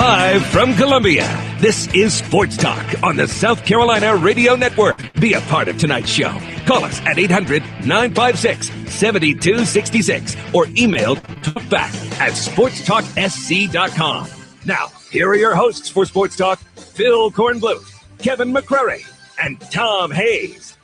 Live from Columbia, this is Sports Talk on the South Carolina Radio Network. Be a part of tonight's show. Call us at 800-956-7266 or email talkback@sportstalksc.com. Now, here are your hosts for Sports Talk, Phil Kornbluth, Kevin McCrary, and Tom Hayes.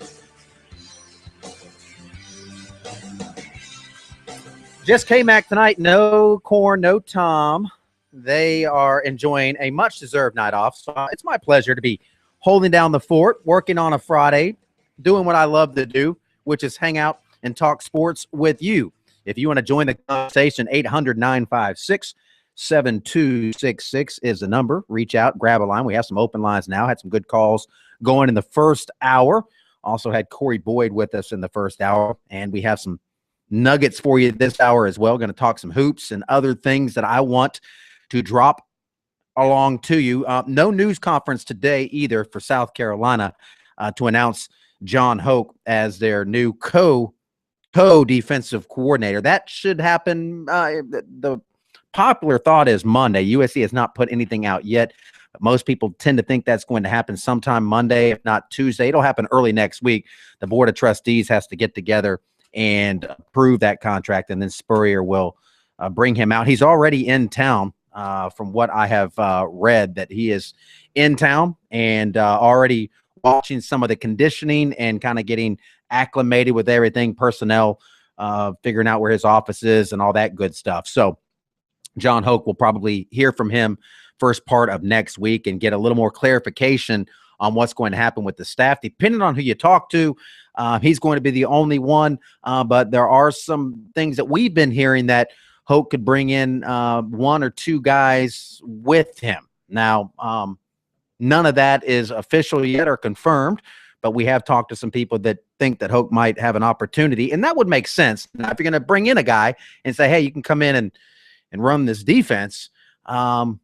Just K-Mac tonight. No Corn, no Tom. They are enjoying a much-deserved night off. So it's my pleasure to be holding down the fort, working on a Friday, doing what I love to do, which is hang out and talk sports with you. If you want to join the conversation, 800-956-7266 is the number. Reach out, grab a line. We have some open lines now. Had some good calls going in the first hour. Also had Corey Boyd with us in the first hour, and we have some nuggets for you this hour as well. Going to talk some hoops and other things that I want to drop along to you. No news conference today either for South Carolina to announce John Hoke as their new co-defensive coordinator. That should happen. The popular thought is Monday. USC has not put anything out yet. Most people tend to think that's going to happen sometime Monday, if not Tuesday. It'll happen early next week. The Board of Trustees has to get together and approve that contract, and then Spurrier will bring him out. He's already in town. From what I have read, that he is in town and already watching some of the conditioning and kind of getting acclimated with everything, personnel, figuring out where his office is and all that good stuff. So John Hoke will probably hear from him first part of next week and get a little more clarification on what's going to happen with the staff. Depending on who you talk to, he's going to be the only one, but there are some things that we've been hearing that Hoke could bring in one or two guys with him. Now, none of that is official yet or confirmed, but we have talked to some people that think that Hoke might have an opportunity, and that would make sense. Now, if you're going to bring in a guy and say, hey, you can come in and run this defense, you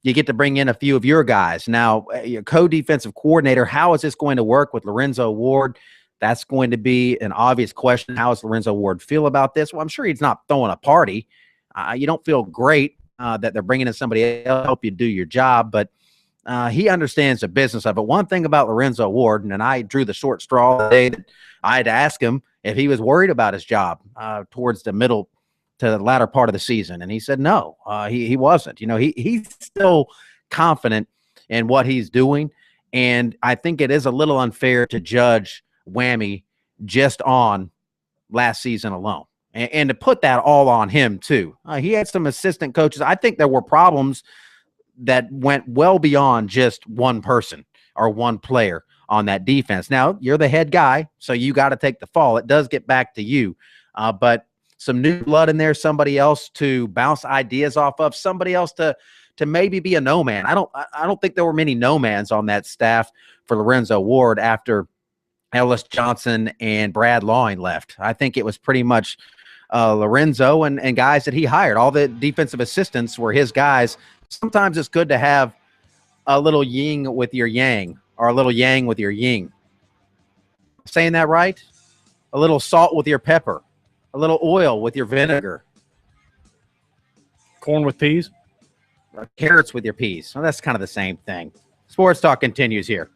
get to bring in a few of your guys. Now, your co-defensive coordinator, how is this going to work with Lorenzo Ward? That's going to be an obvious question. How does Lorenzo Ward feel about this? Well, I'm sure he's not throwing a party. You don't feel great that they're bringing in somebody else to help you do your job, but he understands the business of it. One thing about Lorenzo Ward, and I drew the short straw the day that I had to ask him if he was worried about his job towards the middle to the latter part of the season, and he said no, he wasn't. You know, he's still confident in what he's doing, and I think it is a little unfair to judge Whammy just on last season alone, and to put that all on him too. He had some assistant coaches. I think there were problems that went well beyond just one person or one player on that defense. Now, you're the head guy, so you got to take the fall. It does get back to you, but some new blood in there, somebody else to bounce ideas off of, somebody else to maybe be a no man. I don't think there were many no mans on that staff for Lorenzo Ward after Ellis Johnson and Brad Lawing left. I think it was pretty much Lorenzo and guys that he hired. All the defensive assistants were his guys. Sometimes it's good to have a little yin with your yang, or a little yang with your yin. Saying that right? A little salt with your pepper, a little oil with your vinegar. Corn with peas? Or carrots with your peas. Well, that's kind of the same thing. Sports Talk continues here.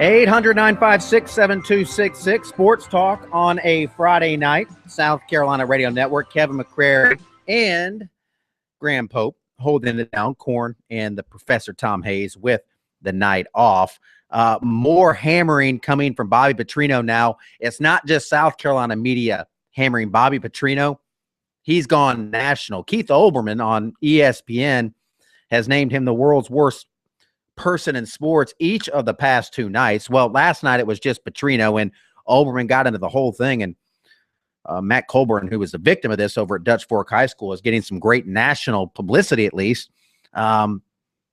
800-956-7266, Sports Talk on a Friday night, South Carolina Radio Network. Kevin McCrary and Graham Pope holding it down, Corn and the Professor Tom Hayes with the night off. More hammering coming from Bobby Petrino now. It's not just South Carolina media hammering Bobby Petrino. He's gone national. Keith Olbermann on ESPN has named him the world's worst person in sports each of the past two nights. Well, last night it was just Petrino, and Olbermann got into the whole thing, and Matt Colburn, who was the victim of this over at Dutch Fork High School, is getting some great national publicity at least. And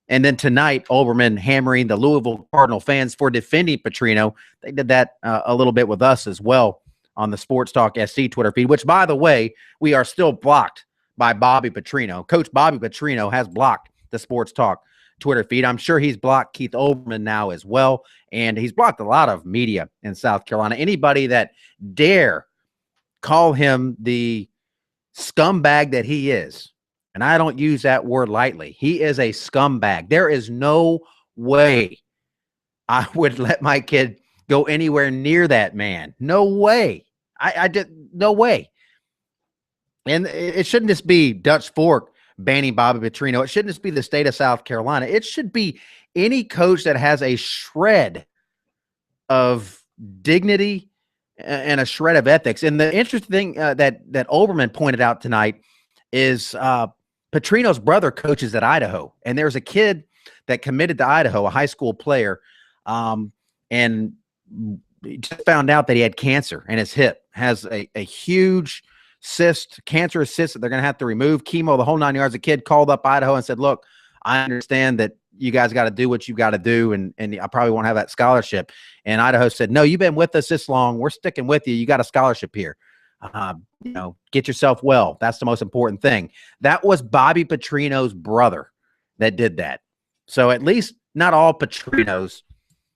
then tonight, Olbermann hammering the Louisville Cardinal fans for defending Petrino. They did that a little bit with us as well on the Sports Talk SC Twitter feed, which, by the way, we are still blocked by Bobby Petrino. Coach Bobby Petrino has blocked the Sports Talk Twitter feed. I'm sure he's blocked Keith Olbermann now as well, and he's blocked a lot of media in South Carolina. Anybody that dare call him the scumbag that he is, and I don't use that word lightly, he is a scumbag. There is no way I would let my kid go anywhere near that man. No way. I did no way. And it shouldn't just be Dutch Fork banning Bobby Petrino. It shouldn't just be the state of South Carolina. It should be any coach that has a shred of dignity and a shred of ethics. And the interesting thing that Olbermann pointed out tonight is Petrino's brother coaches at Idaho, and there's a kid that committed to Idaho, a high school player, and just found out that he had cancer in his hip, has a huge cancerous cyst that they're going to have to remove, chemo, the whole 9 yards. A kid called up Idaho and said, look, I understand that you guys got to do what you got to do, and I probably won't have that scholarship. And Idaho said, no, you've been with us this long. We're sticking with you. You got a scholarship here. Get yourself well. That's the most important thing. That was Bobby Petrino's brother that did that. So at least not all Petrinos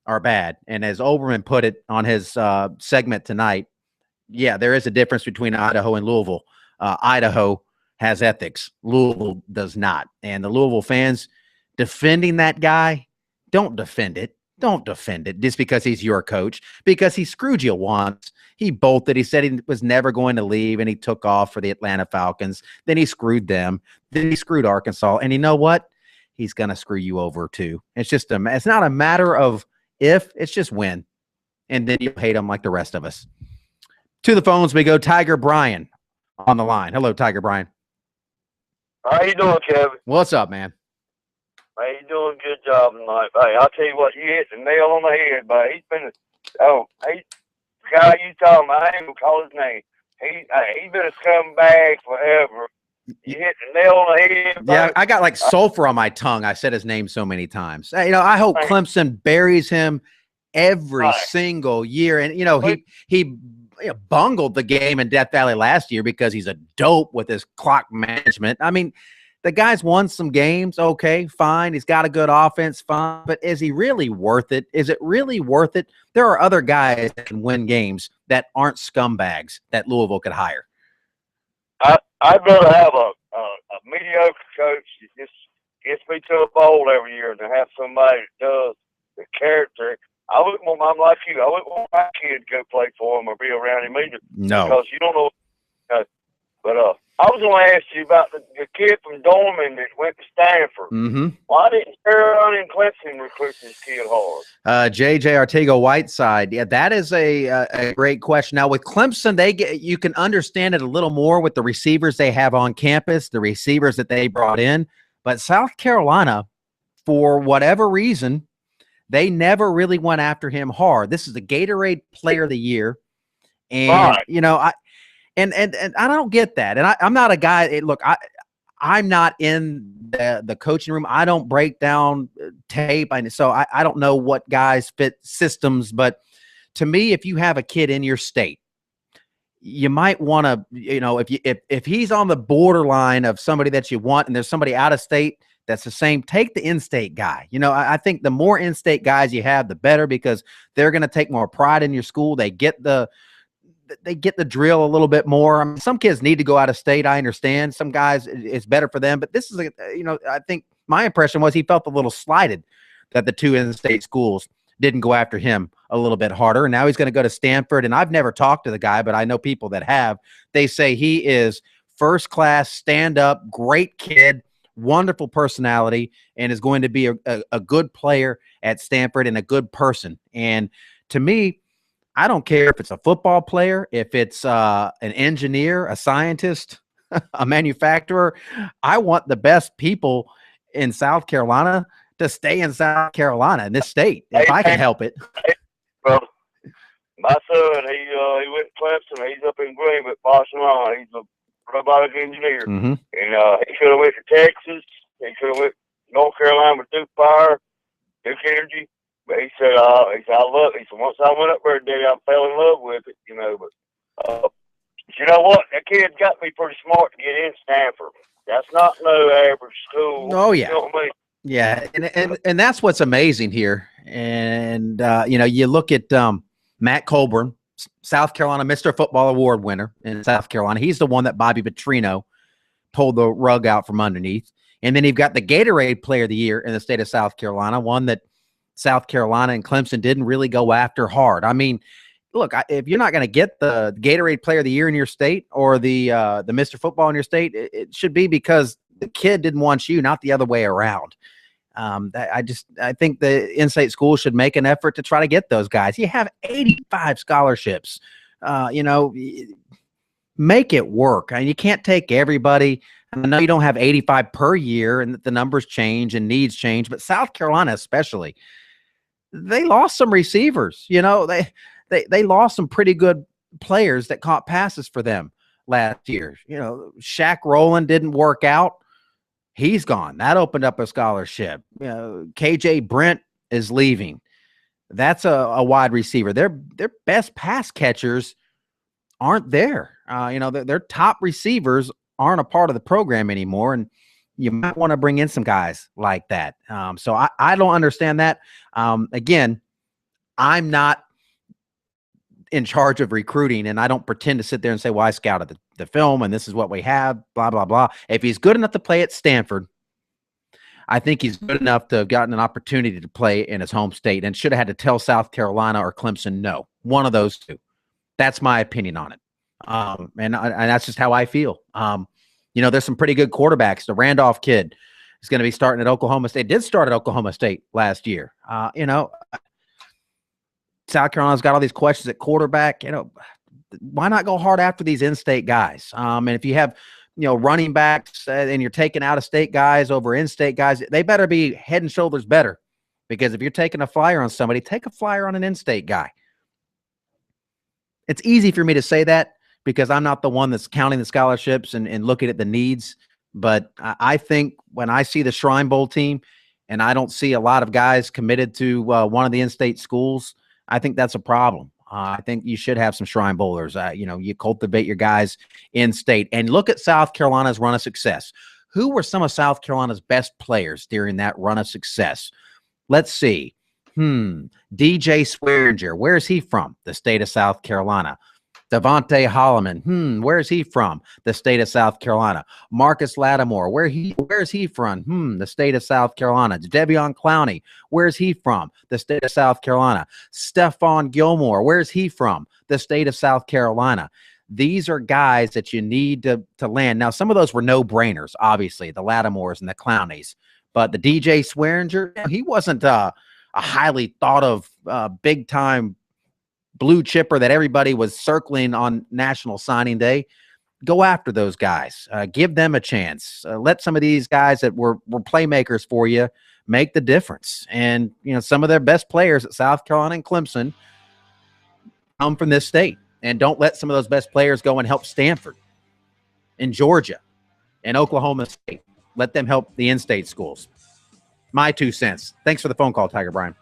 are bad. And as Olbermann put it on his segment tonight, yeah, there is a difference between Idaho and Louisville. Idaho has ethics. Louisville does not. And the Louisville fans defending that guy, don't defend it. Don't defend it just because he's your coach, because he screwed you once. He bolted. He said he was never going to leave, and he took off for the Atlanta Falcons. Then he screwed them. Then he screwed Arkansas. And you know what? He's going to screw you over too. It's not a matter of if, it's just when. And then you hate him like the rest of us. To the phones we go. Tiger Bryan on the line. Hello, Tiger Bryan. How you doing, Kevin? What's up, man? Hey, you doing a good job tonight. Hey, I'll tell you what, you hit the nail on the head, but he's been the guy you talking about, I ain't gonna call his name. He's been a scumbag forever. You hit the nail on the head. Buddy. Yeah, I got like sulfur on my tongue. I said his name so many times. I hope Clemson buries him every single year. And he bungled the game in Death Valley last year because he's a dope with his clock management. I mean, the guy's won some games. Okay, fine. He's got a good offense. Fine. But is he really worth it? Is it really worth it? There are other guys that can win games that aren't scumbags that Louisville could hire. I'd rather have a mediocre coach that just gets me to a bowl every year than have somebody that does the character. I wouldn't want, I'm like you, I wouldn't want my kid to go play for him or be around him either. No. Because you don't know. But I was going to ask you about the kid from Dorman that went to Stanford. Mm-hmm. Why didn't Carolina and Clemson recruit this kid hard? J.J. Arteaga-Whiteside. Yeah, that is a great question. Now, with Clemson, you can understand it a little more with the receivers they have on campus, the receivers that they brought in. But South Carolina, for whatever reason, they never really went after him hard. This is the Gatorade Player of the Year. And, right. And I don't get that. And I'm not a guy. Look, I'm not in the coaching room. I don't break down tape. So I don't know what guys fit systems. But to me, if you have a kid in your state, you might want to, if he's on the borderline of somebody that you want, and there's somebody out of state that's the same, take the in-state guy. I think the more in-state guys you have, the better, because they're going to take more pride in your school. They get the drill a little bit more. I mean, some kids need to go out of state. I understand. Some guys, it's better for them. But this is, I think my impression was he felt a little slighted that the two in-state schools didn't go after him a little bit harder. And now he's going to go to Stanford. And I've never talked to the guy, but I know people that have. They say he is first class, stand up, great kid, wonderful personality, and is going to be a good player at Stanford and a good person. And to me, I don't care if it's a football player, if it's an engineer, a scientist, a manufacturer. I want the best people in South Carolina to stay in South Carolina, in this state, if I can help it. Well, my son, he went to Clemson. He's up in Greenville, Barcelona. He's a robotic engineer. Mm-hmm. And he could have went to Texas. He could have went to North Carolina with Duke Fire, Duke Energy. But he said, I love it. He said, once I went up there today, I fell in love with it, you know. But you know what? That kid got me pretty smart to get in Stanford. That's not no average school. Oh, yeah. You know what I mean? Yeah, and that's what's amazing here. And, you look at Matt Colburn, South Carolina Mr. Football Award winner in South Carolina. He's the one that Bobby Petrino pulled the rug out from underneath. And then you've got the Gatorade Player of the Year in the state of South Carolina, one that South Carolina and Clemson didn't really go after hard. I mean, look, if you're not going to get the Gatorade Player of the Year in your state or the Mr. Football in your state, it should be because the kid didn't want you, not the other way around. I think the in-state schools should make an effort to try to get those guys. You have 85 scholarships. Make it work. You can't take everybody. I know you don't have 85 per year and the numbers change and needs change, but South Carolina especially, they lost some receivers. They lost some pretty good players that caught passes for them last year. Shaq Rowland didn't work out. He's gone. That opened up a scholarship. KJ Brent is leaving. That's a wide receiver. Their best pass catchers aren't there. Their top receivers aren't a part of the program anymore, and you might want to bring in some guys like that. So I don't understand that. Again, I'm not in charge of recruiting, and I don't pretend to sit there and say, well, I scouted the film, and this is what we have, blah, blah, blah. If he's good enough to play at Stanford, I think he's good enough to have gotten an opportunity to play in his home state and should have had to tell South Carolina or Clemson no. One of those two. That's my opinion on it. And that's just how I feel. There's some pretty good quarterbacks. The Randolph kid is going to be starting at Oklahoma State. Did start at Oklahoma State last year. South Carolina's got all these questions at quarterback. Why not go hard after these in-state guys? And if you have, running backs and you're taking out-of-state guys over in-state guys, they better be head and shoulders better. Because if you're taking a flyer on somebody, take a flyer on an in-state guy. It's easy for me to say that because I'm not the one that's counting the scholarships and looking at the needs. But I think when I see the Shrine Bowl team and I don't see a lot of guys committed to one of the in-state schools, I think that's a problem. I think you should have some Shrine Bowlers. You cultivate your guys in state. And look at South Carolina's run of success. Who were some of South Carolina's best players during that run of success? Let's see. DJ Swearinger. Where's he from? The state of South Carolina. Devontae Holloman. Where's he from? The state of South Carolina. Marcus Lattimore. Where's he from? The state of South Carolina. Devion Clowney. Where's he from? The state of South Carolina. Stephon Gilmore. Where's he from? The state of South Carolina. These are guys that you need to land. Now, some of those were no-brainers, obviously, the Lattimores and the Clowneys. But the DJ Swearinger, he wasn't a highly thought of big-time blue chipper that everybody was circling on National Signing Day. Go after those guys. Give them a chance. Let some of these guys that were playmakers for you make the difference. And, some of their best players at South Carolina and Clemson come from this state. And don't let some of those best players go and help Stanford and Georgia and Oklahoma State. Let them help the in-state schools. My 2 cents. Thanks for the phone call, Tiger Brian.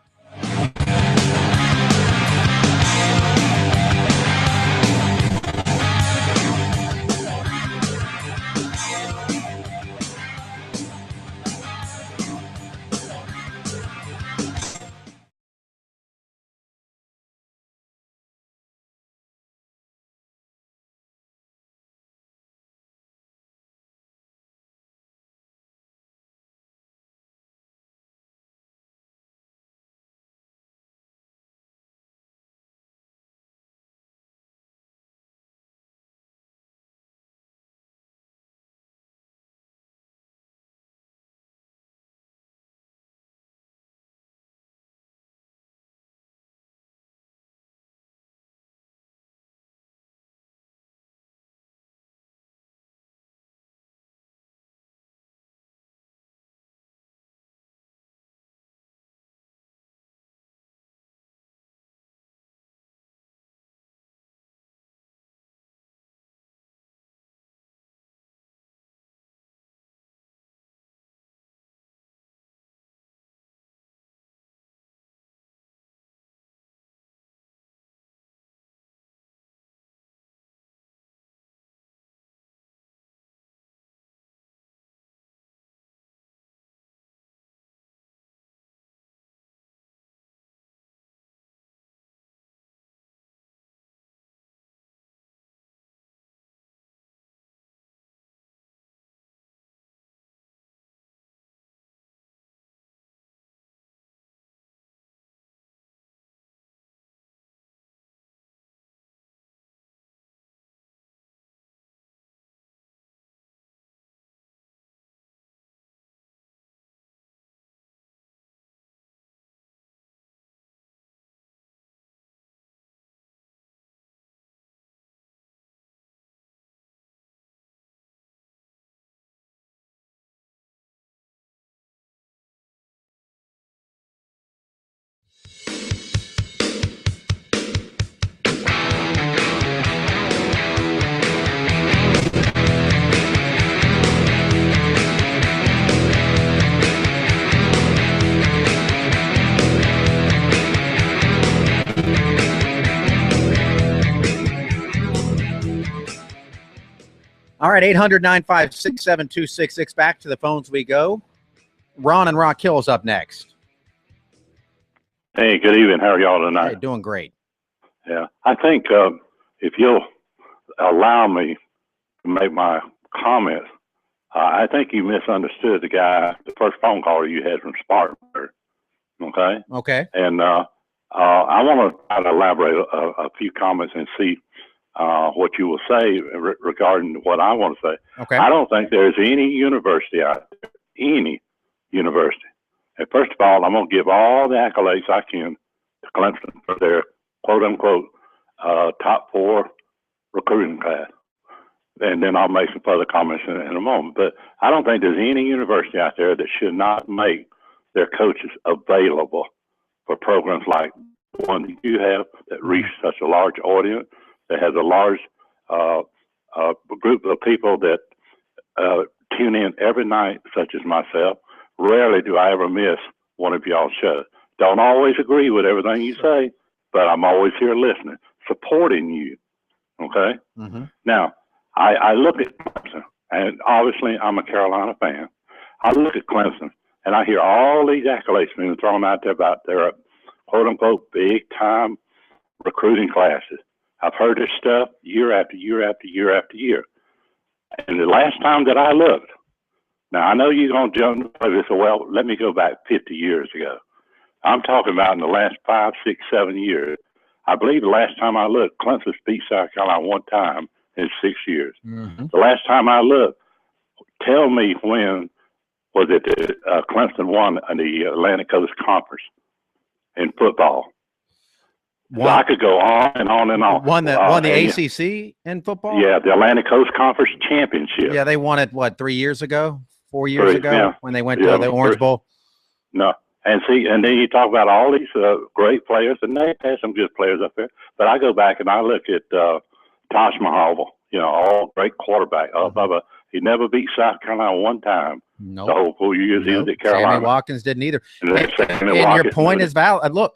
All right, 800-956-7266. Back to the phones we go. Ron and Rock Hill's up next. Hey, good evening. How are y'all tonight? Hey, doing great. Yeah, I think if you'll allow me to make my comments, I think you misunderstood the first phone caller you had from Spartanburg. Okay? Okay. And I want to try to elaborate a few comments and see what you will say regarding what I want to say. Okay. I don't think there's any university out there, any university. And first of all, I'm going to give all the accolades I can to Clemson for their quote unquote top 4 recruiting class. And then I'll make some further comments in a moment. But I don't think there's any university out there that should not make their coaches available for programs like the one that you have that reach such a large audience, that has a large group of people that tune in every night, such as myself. Rarely do I ever miss one of y'all's shows. Don't always agree with everything you say, but I'm always here listening, supporting you. Okay? Mm-hmm. Now, I look at Clemson, and obviously I'm a Carolina fan. I look at Clemson, and I hear all these accolades being thrown out there about their quote-unquote big-time recruiting classes. I've heard this stuff year after year after year after year. And the last time that I looked, now I know you're going to jump and say, well, let me go back 50 years ago. I'm talking about in the last 5, 6, 7 years. I believe the last time I looked, Clemson beat South Carolina one time in 6 years. Mm-hmm. The last time I looked, tell me when was it that Clemson won the Atlantic Coast Conference in football. So I could go on and on and on. Won the ACC in football? Yeah, the Atlantic Coast Conference Championship. Yeah, they won it, 3 years ago? 4 years ago? Yeah. When they went to the Orange Bowl? No. And then you talk about all these great players, and they had some good players up there. But I go back and I look at Taj Mahal, all great quarterback. He never beat South Carolina one time. Nope. The whole 4 years he was at Carolina. Sammy Watkins didn't either. And your point is valid. Look,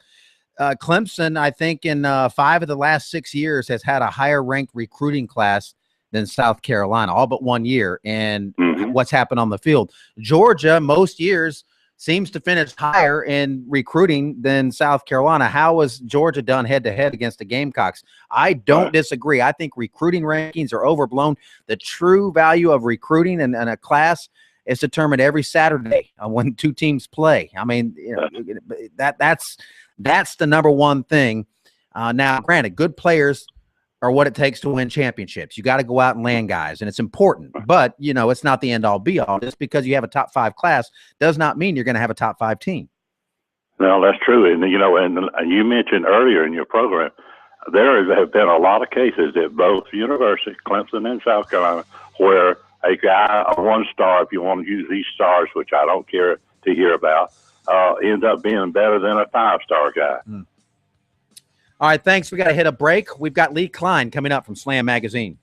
Clemson, I think in 5 of the last 6 years has had a higher ranked recruiting class than South Carolina, all but 1 year. And what's happened on the field. Georgia, most years, seems to finish higher in recruiting than South Carolina. How was Georgia done head-to-head against the Gamecocks? I don't disagree. I think recruiting rankings are overblown. The true value of recruiting and a class is determined every Saturday when 2 teams play. I mean, that's the number one thing. Now, granted, good players are what it takes to win championships. You got to go out and land guys, and it's important. But, it's not the end-all, be-all. Just because you have a top-5 class does not mean you're going to have a top-5 team. No, that's true. And, and you mentioned earlier in your program, there have been a lot of cases at both universities, Clemson and South Carolina, where a guy, a 1-star, if you want to use these stars, which I don't care to hear about, ends up being better than a 5-star guy. All right, thanks. We got to hit a break. We've got Lee Klein coming up from Slam Magazine.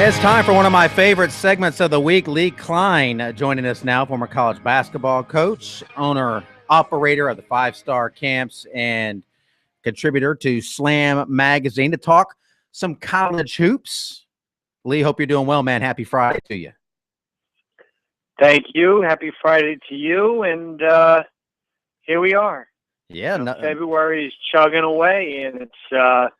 It's time for one of my favorite segments of the week. Lee Klein joining us now, former college basketball coach, owner, operator of the 5-Star Camps, and contributor to Slam Magazine to talk some college hoops. Lee, hope you're doing well, man. Happy Friday to you. Thank you. Happy Friday to you. And here we are. Yeah. February is chugging away, and it's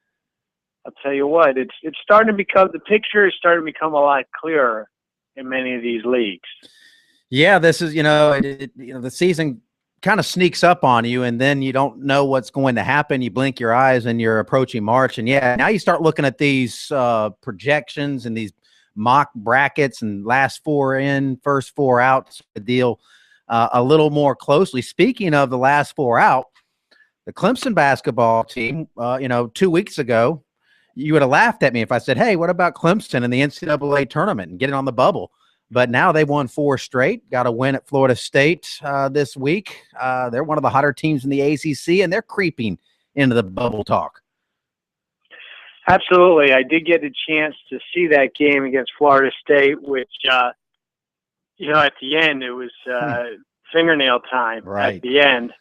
I'll tell you what, it's starting to become, the picture is starting to become a lot clearer in many of these leagues. Yeah, this is, the season kind of sneaks up on you, and then you don't know what's going to happen. You blink your eyes and you're approaching March. And yeah, now you start looking at these projections and these mock brackets and last 4 in, first 4 out deal a little more closely. Speaking of the last 4 out, the Clemson basketball team, 2 weeks ago, you would have laughed at me if I said, hey, what about Clemson in the NCAA tournament and getting on the bubble? But now they've won 4 straight, got a win at Florida State this week. They're one of the hotter teams in the ACC, and they're creeping into the bubble talk. Absolutely. I did get a chance to see that game against Florida State, which, at the end, it was fingernail time at the end.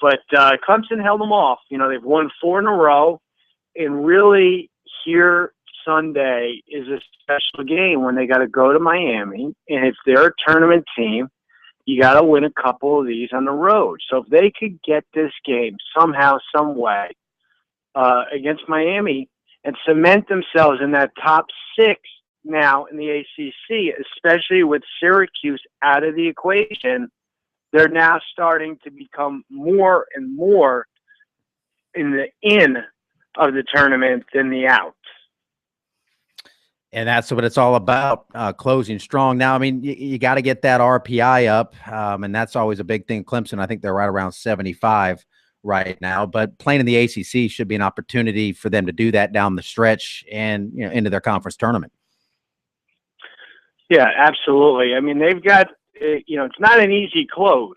But Clemson held them off. They've won 4 in a row. And really, here Sunday is a special game when they got to go to Miami. And if they're a tournament team, you got to win a couple of these on the road. So if they could get this game somehow, some way against Miami and cement themselves in that top 6 now in the ACC, especially with Syracuse out of the equation, they're now starting to become more and more in the of the tournament than the out. And that's what it's all about, closing strong. Now, I mean, you got to get that RPI up, and that's always a big thing. Clemson, I think they're right around 75 right now, but playing in the ACC should be an opportunity for them to do that down the stretch and into their conference tournament. Yeah, absolutely. I mean, they've got, it's not an easy close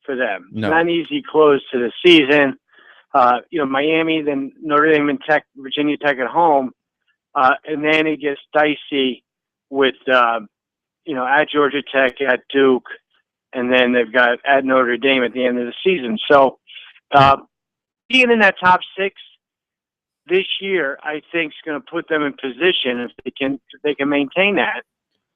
for them. No. It's not an easy close to the season. Miami, then Notre Dame and Virginia Tech at home. And then it gets dicey with, at Georgia Tech, at Duke, and then they've got at Notre Dame at the end of the season. So being in that top 6 this year, I think, is going to put them in position. If they can maintain that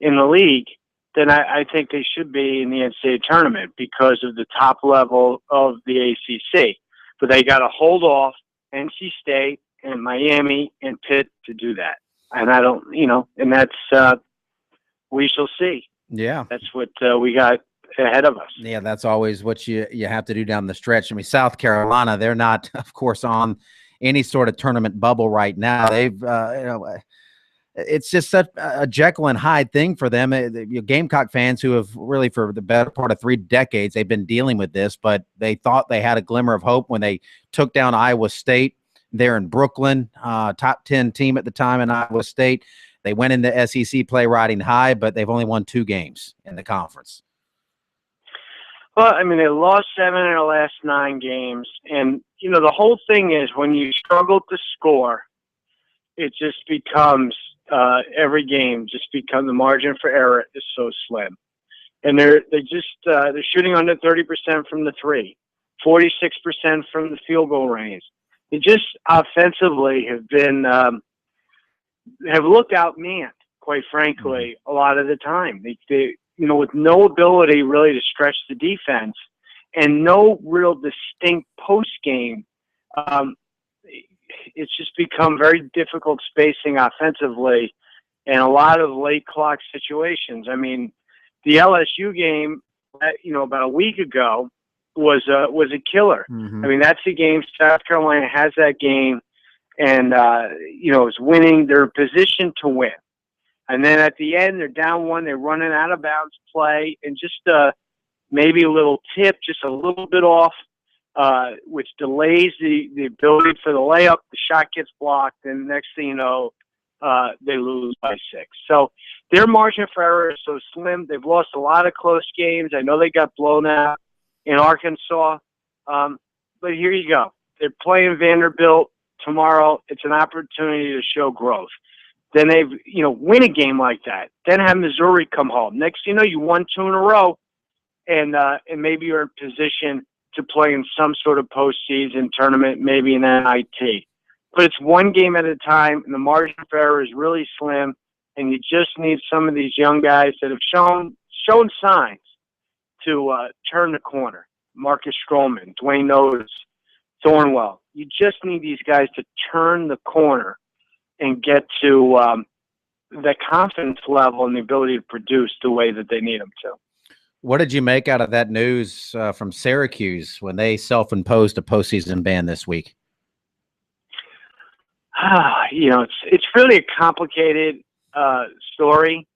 in the league, then I think they should be in the NCAA tournament because of the top level of the ACC. But they got to hold off NC State and Miami and Pitt to do that. And I don't, and that's, we shall see. Yeah. That's what we got ahead of us. Yeah, that's always what you have to do down the stretch. I mean, South Carolina, they're not, of course, on any sort of tournament bubble right now. They've, it's just such a Jekyll and Hyde thing for them. Gamecock fans who have really, for the better part of 3 decades, they've been dealing with this, but they thought they had a glimmer of hope when they took down Iowa State there in Brooklyn, top 10 team at the time in Iowa State. They went into SEC play riding high, but they've only won 2 games in the conference. Well, I mean, they lost 7 in the last 9 games. And, the whole thing is when you struggle to score, it just becomes every game the margin for error is so slim. And they're shooting under 30% from the 3, 46% from the field goal range. They just offensively have been have looked outmanned, quite frankly, a lot of the time. They with no ability really to stretch the defense and no real distinct post game. It's just become very difficult spacing offensively and a lot of late clock situations. I mean, the LSU game, about a week ago was a killer. Mm-hmm. I mean, that's a game. South Carolina has that game and, is winning. They're positioned to win. And then at the end, they're down 1. They're running out of bounds play and just maybe a little tip, just a little bit off, which delays the ability for the layup. The shot gets blocked, and next thing you know, they lose by 6. So their margin for error is so slim. They've lost a lot of close games. I know they got blown out in Arkansas, but here you go. They're playing Vanderbilt tomorrow. It's an opportunity to show growth. then they've, win a game like that. Then have Missouri come home. Next, you won 2 in a row, and maybe you're in position to play in some sort of postseason tournament, maybe an NIT. But it's one game at a time, and the margin of error is really slim, and you just need some of these young guys that have shown signs to turn the corner. Marcus Stroman, Dwayne Notice, Thornwell. You just need these guys to turn the corner and get to the confidence level and the ability to produce the way that they need them to. What did you make out of that news from Syracuse when they self-imposed a postseason ban this week? It's really a complicated story.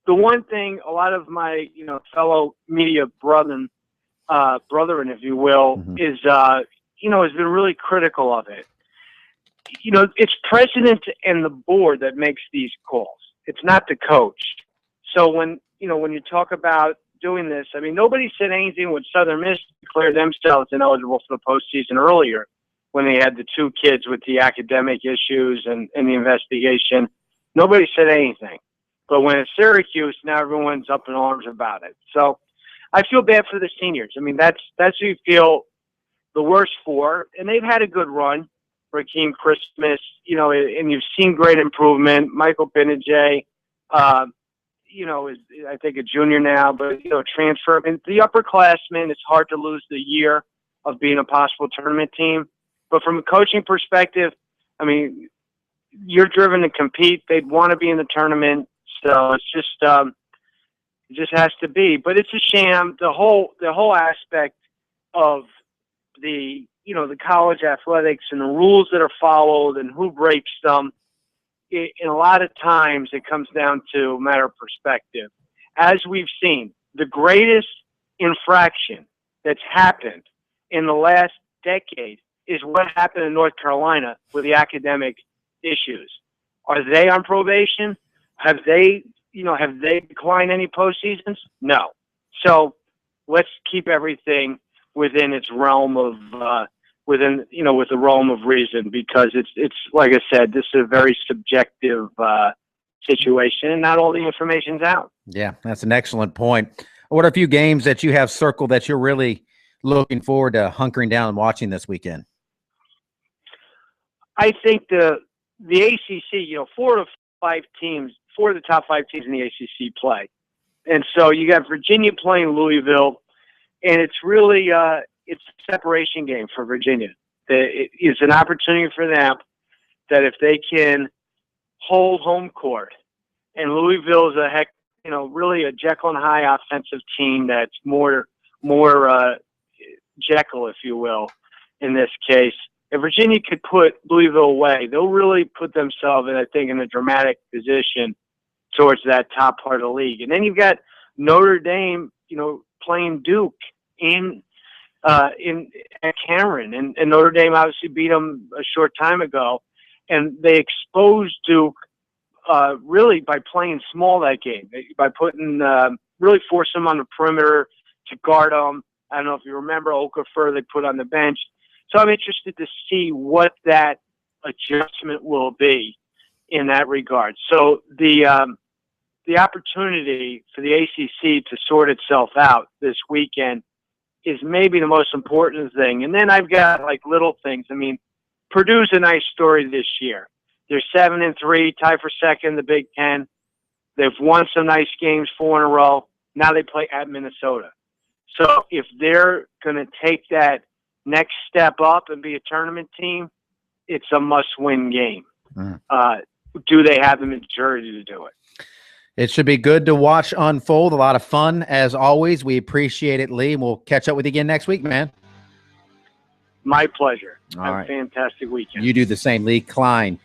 The one thing, a lot of my fellow media brethren, if you will, is has been really critical of it. It's president and the board that makes these calls. It's not the coach. So when you talk about doing this, I mean, nobody said anything when Southern Miss declared themselves ineligible for the postseason earlier when they had the 2 kids with the academic issues and the investigation. Nobody said anything. But when it's Syracuse, now everyone's up in arms about it. So I feel bad for the seniors. I mean, that's who you feel the worst for. And they've had a good run. Rakeem Christmas, and you've seen great improvement. Michael Benajay, is I think a junior now, but transfer. I mean, the upperclassmen, it's hard to lose the year of being a possible tournament team. But from a coaching perspective, I mean, you're driven to compete. They'd want to be in the tournament, so it's just it just has to be. But it's a sham. The whole aspect of the college athletics and the rules that are followed and who breaks them. And a lot of times it comes down to a matter of perspective. As we've seen, the greatest infraction that's happened in the last decade is what happened in North Carolina with the academic issues. Are they on probation? Have they declined any postseasons? No. So let's keep everything within its realm of with the realm of reason, because it's like I said, this is a very subjective situation, and not all the information's out. Yeah, that's an excellent point. What are a few games that you have circled that you're really looking forward to hunkering down and watching this weekend? I think the ACC, 4 of the top 5 teams in the ACC play, and so you got Virginia playing Louisville, and it's really it's a separation game for Virginia. It's an opportunity for them that if they can hold home court, and Louisville is really a Jekyll and Hyde offensive team that's more Jekyll, if you will, in this case. If Virginia could put Louisville away, they'll really put themselves, I think, in a dramatic position towards that top part of the league. And then you've got Notre Dame, playing Duke at Cameron, and Notre Dame obviously beat them a short time ago, and they exposed Duke really by playing small that game, by putting really force them on the perimeter to guard them. I don't know if you remember Okafor they put on the bench. So I'm interested to see what that adjustment will be in that regard. So the opportunity for the ACC to sort itself out this weekend is maybe the most important thing. And then I've got little things. I mean, Purdue's a nice story this year. They're 7-3, tied for second in the Big Ten. They've won some nice games, 4 in a row. Now they play at Minnesota. So if they're going to take that next step up and be a tournament team, it's a must-win game. Do they have the maturity to do it? It should be good to watch unfold. A lot of fun, as always. We appreciate it, Lee. We'll catch up with you again next week, man. My pleasure. Have a fantastic weekend. You do the same. Lee Klein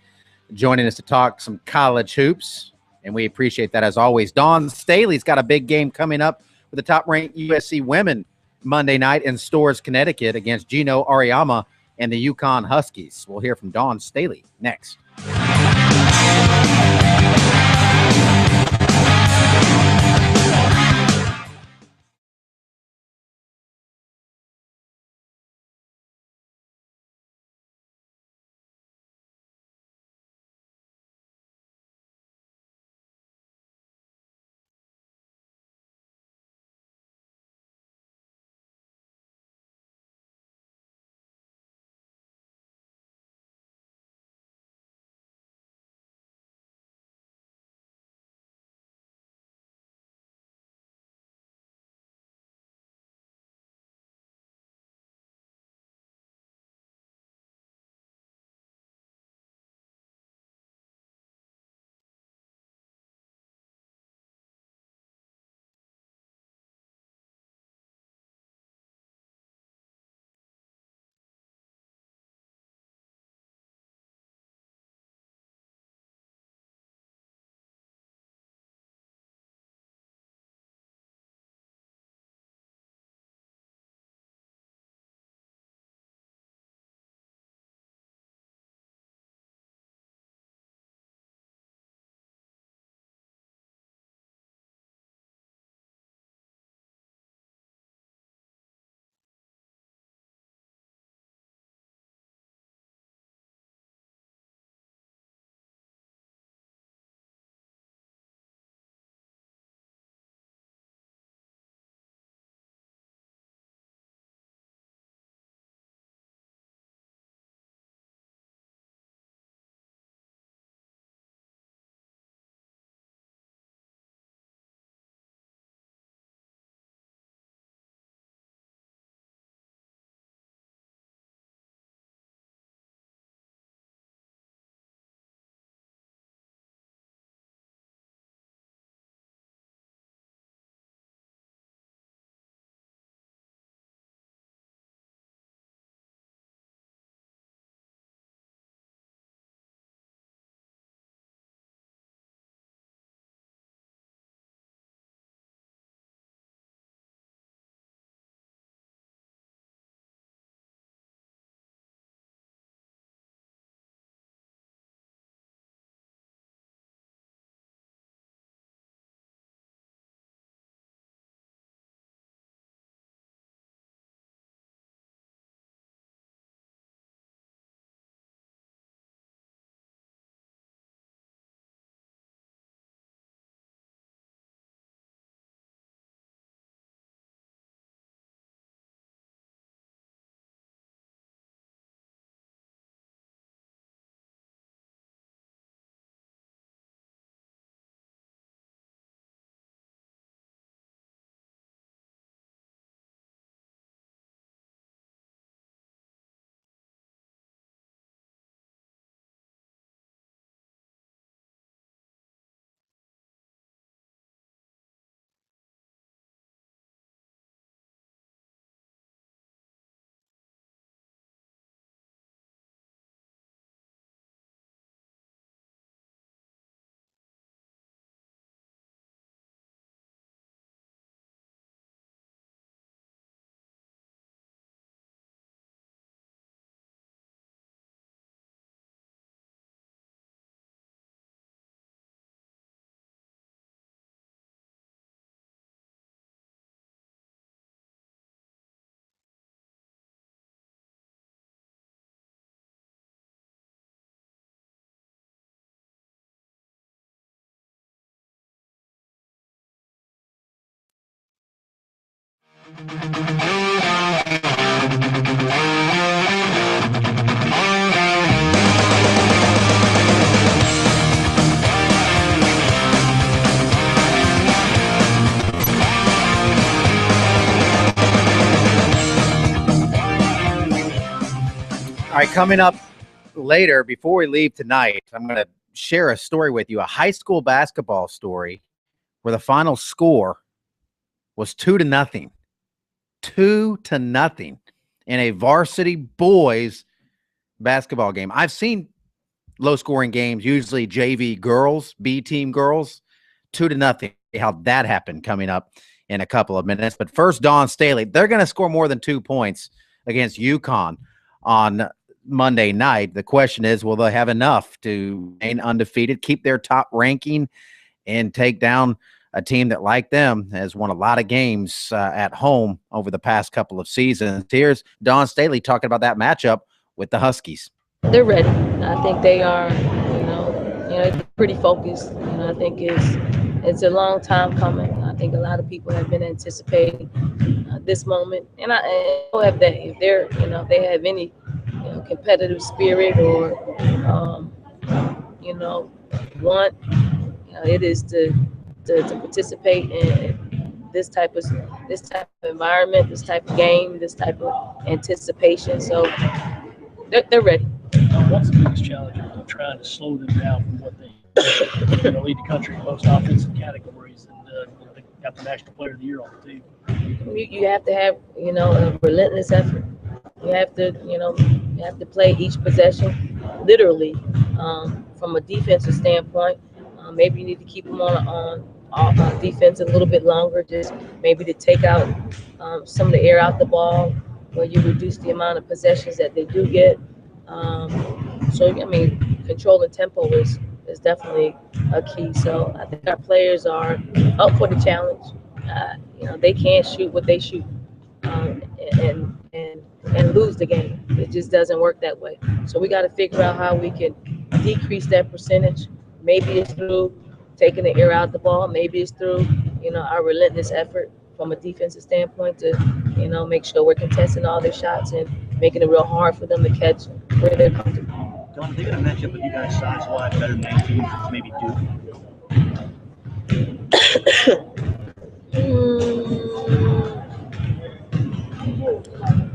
joining us to talk some college hoops, and we appreciate that as always. Dawn Staley's got a big game coming up with the top-ranked USC women Monday night in Storrs, Connecticut against Gino Auriemma and the Yukon Huskies. We'll hear from Dawn Staley next. All right, coming up later, before we leave tonight, I'm going to share a story with you, a high school basketball story where the final score was 2-0. 2-0 in a varsity boys basketball game. I've seen low-scoring games, usually JV girls, B-team girls, 2-0. How that happened coming up in a couple of minutes. But first, Dawn Staley, they're going to score more than 2 points against UConn on Monday night. The question is, will they have enough to remain undefeated, keep their top ranking, and take down a team that, like them, has won a lot of games at home over the past couple of seasons? Here's Dawn Staley talking about that matchup with the Huskies. They're ready. I think they are, they're pretty focused. I think it's a long time coming. I think a lot of people have been anticipating this moment, and I know if they have any competitive spirit or want, it is to participate in this type of environment, this type of game, this type of anticipation. So they're ready. What's the biggest challenge of trying to slow them down from what they lead the country in most offensive categories, and they got the National Player of the Year on the team? You have to have a relentless effort. You have to play each possession literally. From a defensive standpoint, maybe you need to keep them on defense a little bit longer, just maybe to take out some of the air out the ball, where you reduce the amount of possessions that they do get. Controlling tempo is definitely a key. So I think our players are up for the challenge. They can't shoot what they shoot and lose the game. It just doesn't work that way. So we got to figure out how we can decrease that percentage. Maybe it's through taking the air out the ball. Maybe it's through our relentless effort from a defensive standpoint to make sure we're contesting all their shots and making it real hard for them to catch where they're comfortable. Dawn, they're going to match up with you guys size-wise better than any team, maybe Duke.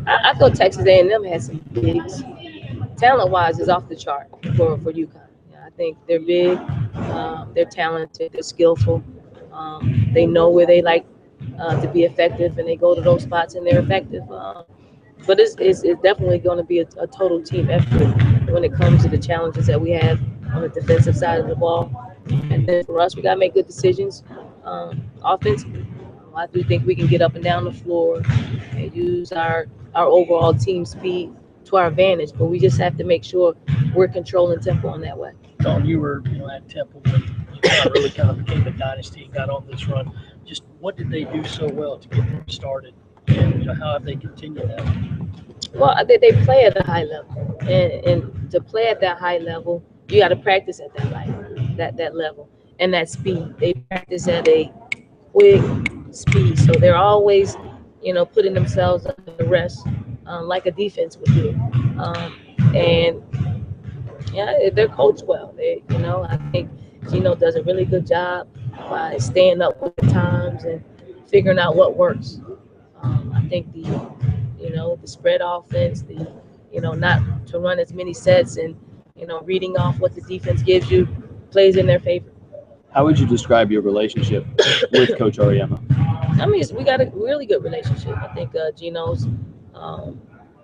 I thought Texas A&M had some bigs. Talent-wise, is off the chart for UConn. I think they're big, they're talented, they're skillful. They know where they like to be effective, and they go to those spots and they're effective. But it's definitely going to be a total team effort when it comes to the challenges that we have on the defensive side of the ball. And then for us, we got to make good decisions offensively. I do think we can get up and down the floor and use our overall team speed to our advantage, but we just have to make sure we're controlling tempo in that way. Dawn, you were at Temple when you really kind of became a dynasty and got on this run. Just what did they do so well to get them started, and how have they continued that? Well, they play at a high level, and to play at that high level, you got to practice at that level and that speed. They practice at a quick speed, so they're always putting themselves under the rest, like a defense would do. And they're coached well. I think Gino does a really good job by staying up with the times and figuring out what works. I think the spread offense, not to run as many sets and reading off what the defense gives you plays in their favor. How would you describe your relationship with Coach Auriemma? We got a really good relationship. I think Gino's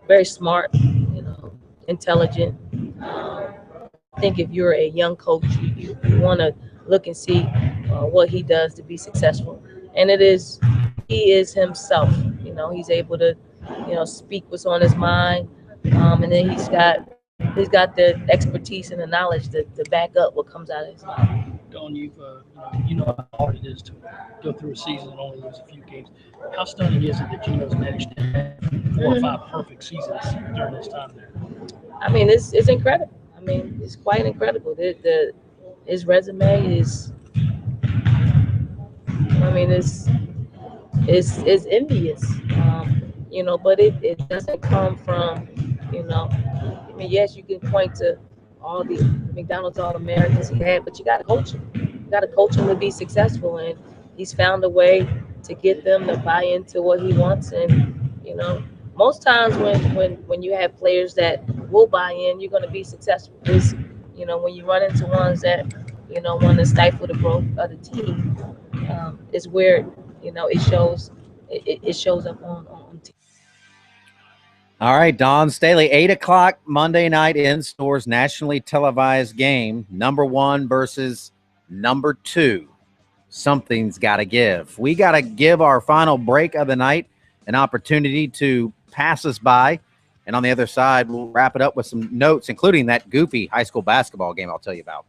very smart, intelligent. I think if you're a young coach, you want to look and see what he does to be successful. And he is himself. He's able to, speak what's on his mind, and then he's got the expertise and the knowledge to back up what comes out of his mouth. Dawn, you know how hard it is to go through a season and only lose a few games. How stunning is it that Gino's managed to have 4 or 5 perfect seasons during his time there? It's incredible. It's quite incredible. His resume is, is envious. But it doesn't come from, I mean, yes, you can point to all the McDonald's All Americans he had, but you got to coach him. You got to coach him to be successful, and he's found a way to get them to buy into what he wants. And most times when you have players that will buy in, you're going to be successful. It's, when you run into ones that want to stifle the growth of the team, is where it shows. It shows up on TV. All right, Dawn Staley, 8 o'clock Monday night in stores, nationally televised game, number 1 versus number 2. Something's got to give. We got to give our final break of the night an opportunity to pass us by. And on the other side, we'll wrap it up with some notes, including that goofy high school basketball game I'll tell you about.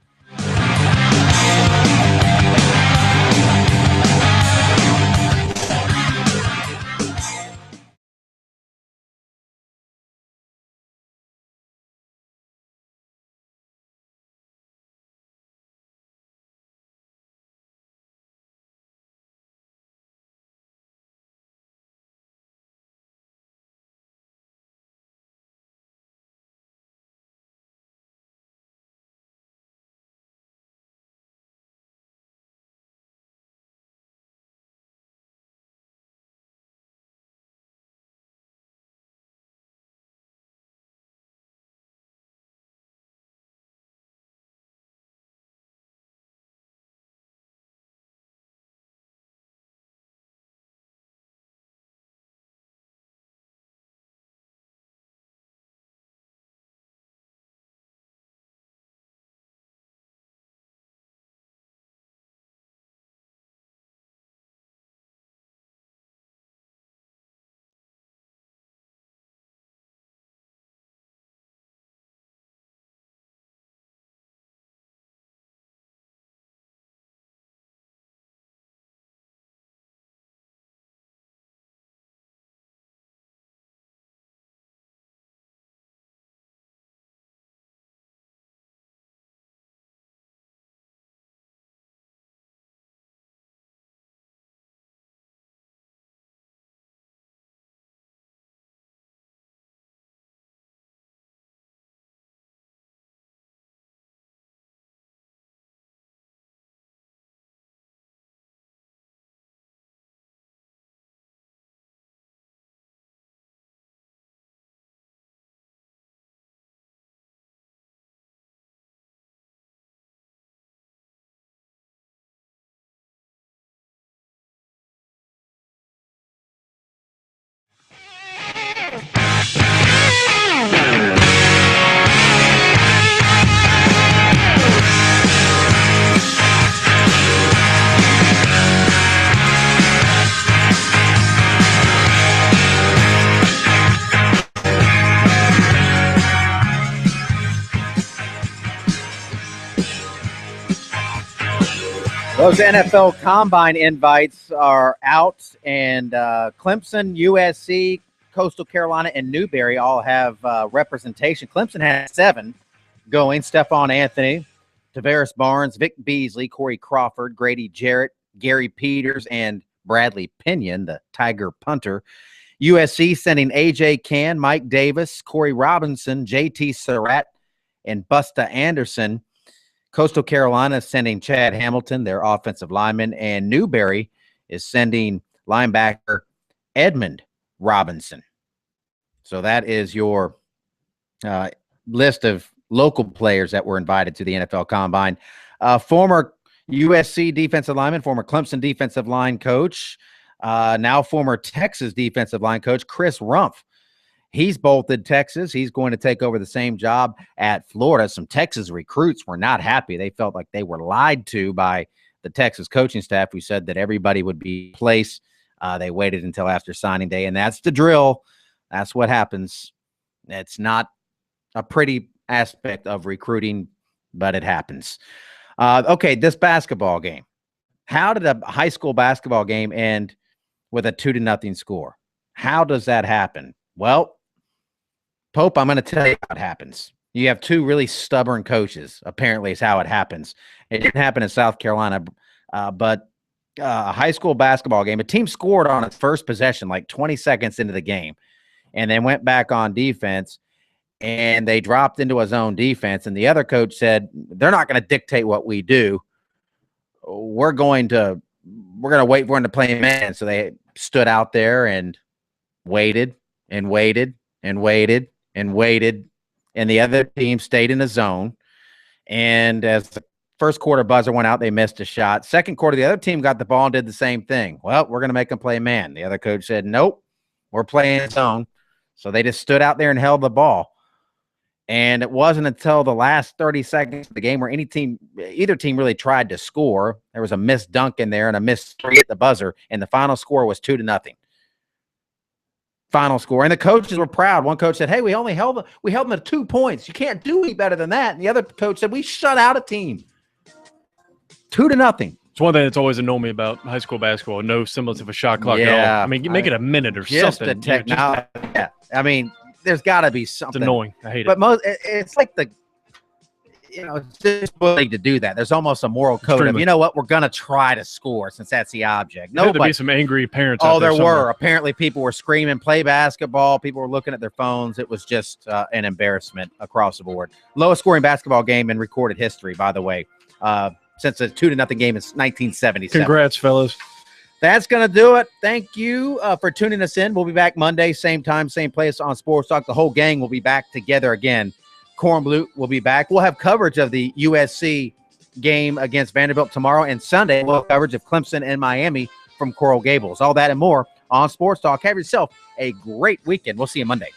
Those NFL Combine invites are out, and Clemson, USC, Coastal Carolina, and Newberry all have representation. Clemson has 7 going. Stephon Anthony, Tavares Barnes, Vic Beasley, Corey Crawford, Grady Jarrett, Gary Peters, and Bradley Pinion, the Tiger punter. USC sending A.J. Cann, Mike Davis, Corey Robinson, J.T. Surratt, and Busta Anderson. Coastal Carolina is sending Chad Hamilton, their offensive lineman, and Newberry is sending linebacker Edmund Robinson. So that is your list of local players that were invited to the NFL Combine. Former USC defensive lineman, former Clemson defensive line coach, now former Texas defensive line coach, Chris Rumpf. He's bolted Texas. He's going to take over the same job at Florida. Some Texas recruits were not happy. They felt like they were lied to by the Texas coaching staff, who said that everybody would be in place. They waited until after signing day, and that's the drill. That's what happens. It's not a pretty aspect of recruiting, but it happens. Okay, this basketball game. How did a high school basketball game end with a 2-0 score? How does that happen? Well, Pope, I'm going to tell you how it happens. You have 2 really stubborn coaches, apparently, is how it happens. It didn't happen in South Carolina, but a high school basketball game. A team scored on its first possession like 20 seconds into the game, and then went back on defense, and they dropped into a zone defense, and the other coach said, they're not going to dictate what we do. We're going to wait for them to play man. So they stood out there and waited and waited and waited and waited, and the other team stayed in the zone. And as the first quarter buzzer went out, they missed a shot. Second quarter, the other team got the ball and did the same thing. Well, we're going to make them play man. The other coach said, nope, we're playing zone. So they just stood out there and held the ball. And it wasn't until the last 30 seconds of the game where either team really tried to score. There was a missed dunk in there and a missed three at the buzzer, and the final score was 2-0. Final score. And the coaches were proud. One coach said, hey, we held them to 2 points. You can't do any better than that. And the other coach said, we shut out a team. 2-0. It's one thing that's always annoyed me about high school basketball. No semblance of a shot clock at all. I mean, make it a minute or just something. The technology. Yeah. I mean, there's got to be something. It's annoying. I hate it. But it's like it's just willing to do that. There's almost a moral code of, you know what, we're going to try to score since that's the object. There had to be some angry parents. Oh, out there somewhere. were. Apparently people were screaming, play basketball. People were looking at their phones. It was just an embarrassment across the board. Lowest scoring basketball game in recorded history, by the way, since a 2-0 game in 1977. Congrats, fellas. That's going to do it. Thank you for tuning us in. We'll be back Monday, same time, same place on Sports Talk. The whole gang will be back together again. Cornblue will be back. We'll have coverage of the USC game against Vanderbilt tomorrow, and Sunday we'll have coverage of Clemson and Miami from Coral Gables. All that and more on Sports Talk. Have yourself a great weekend. We'll see you Monday.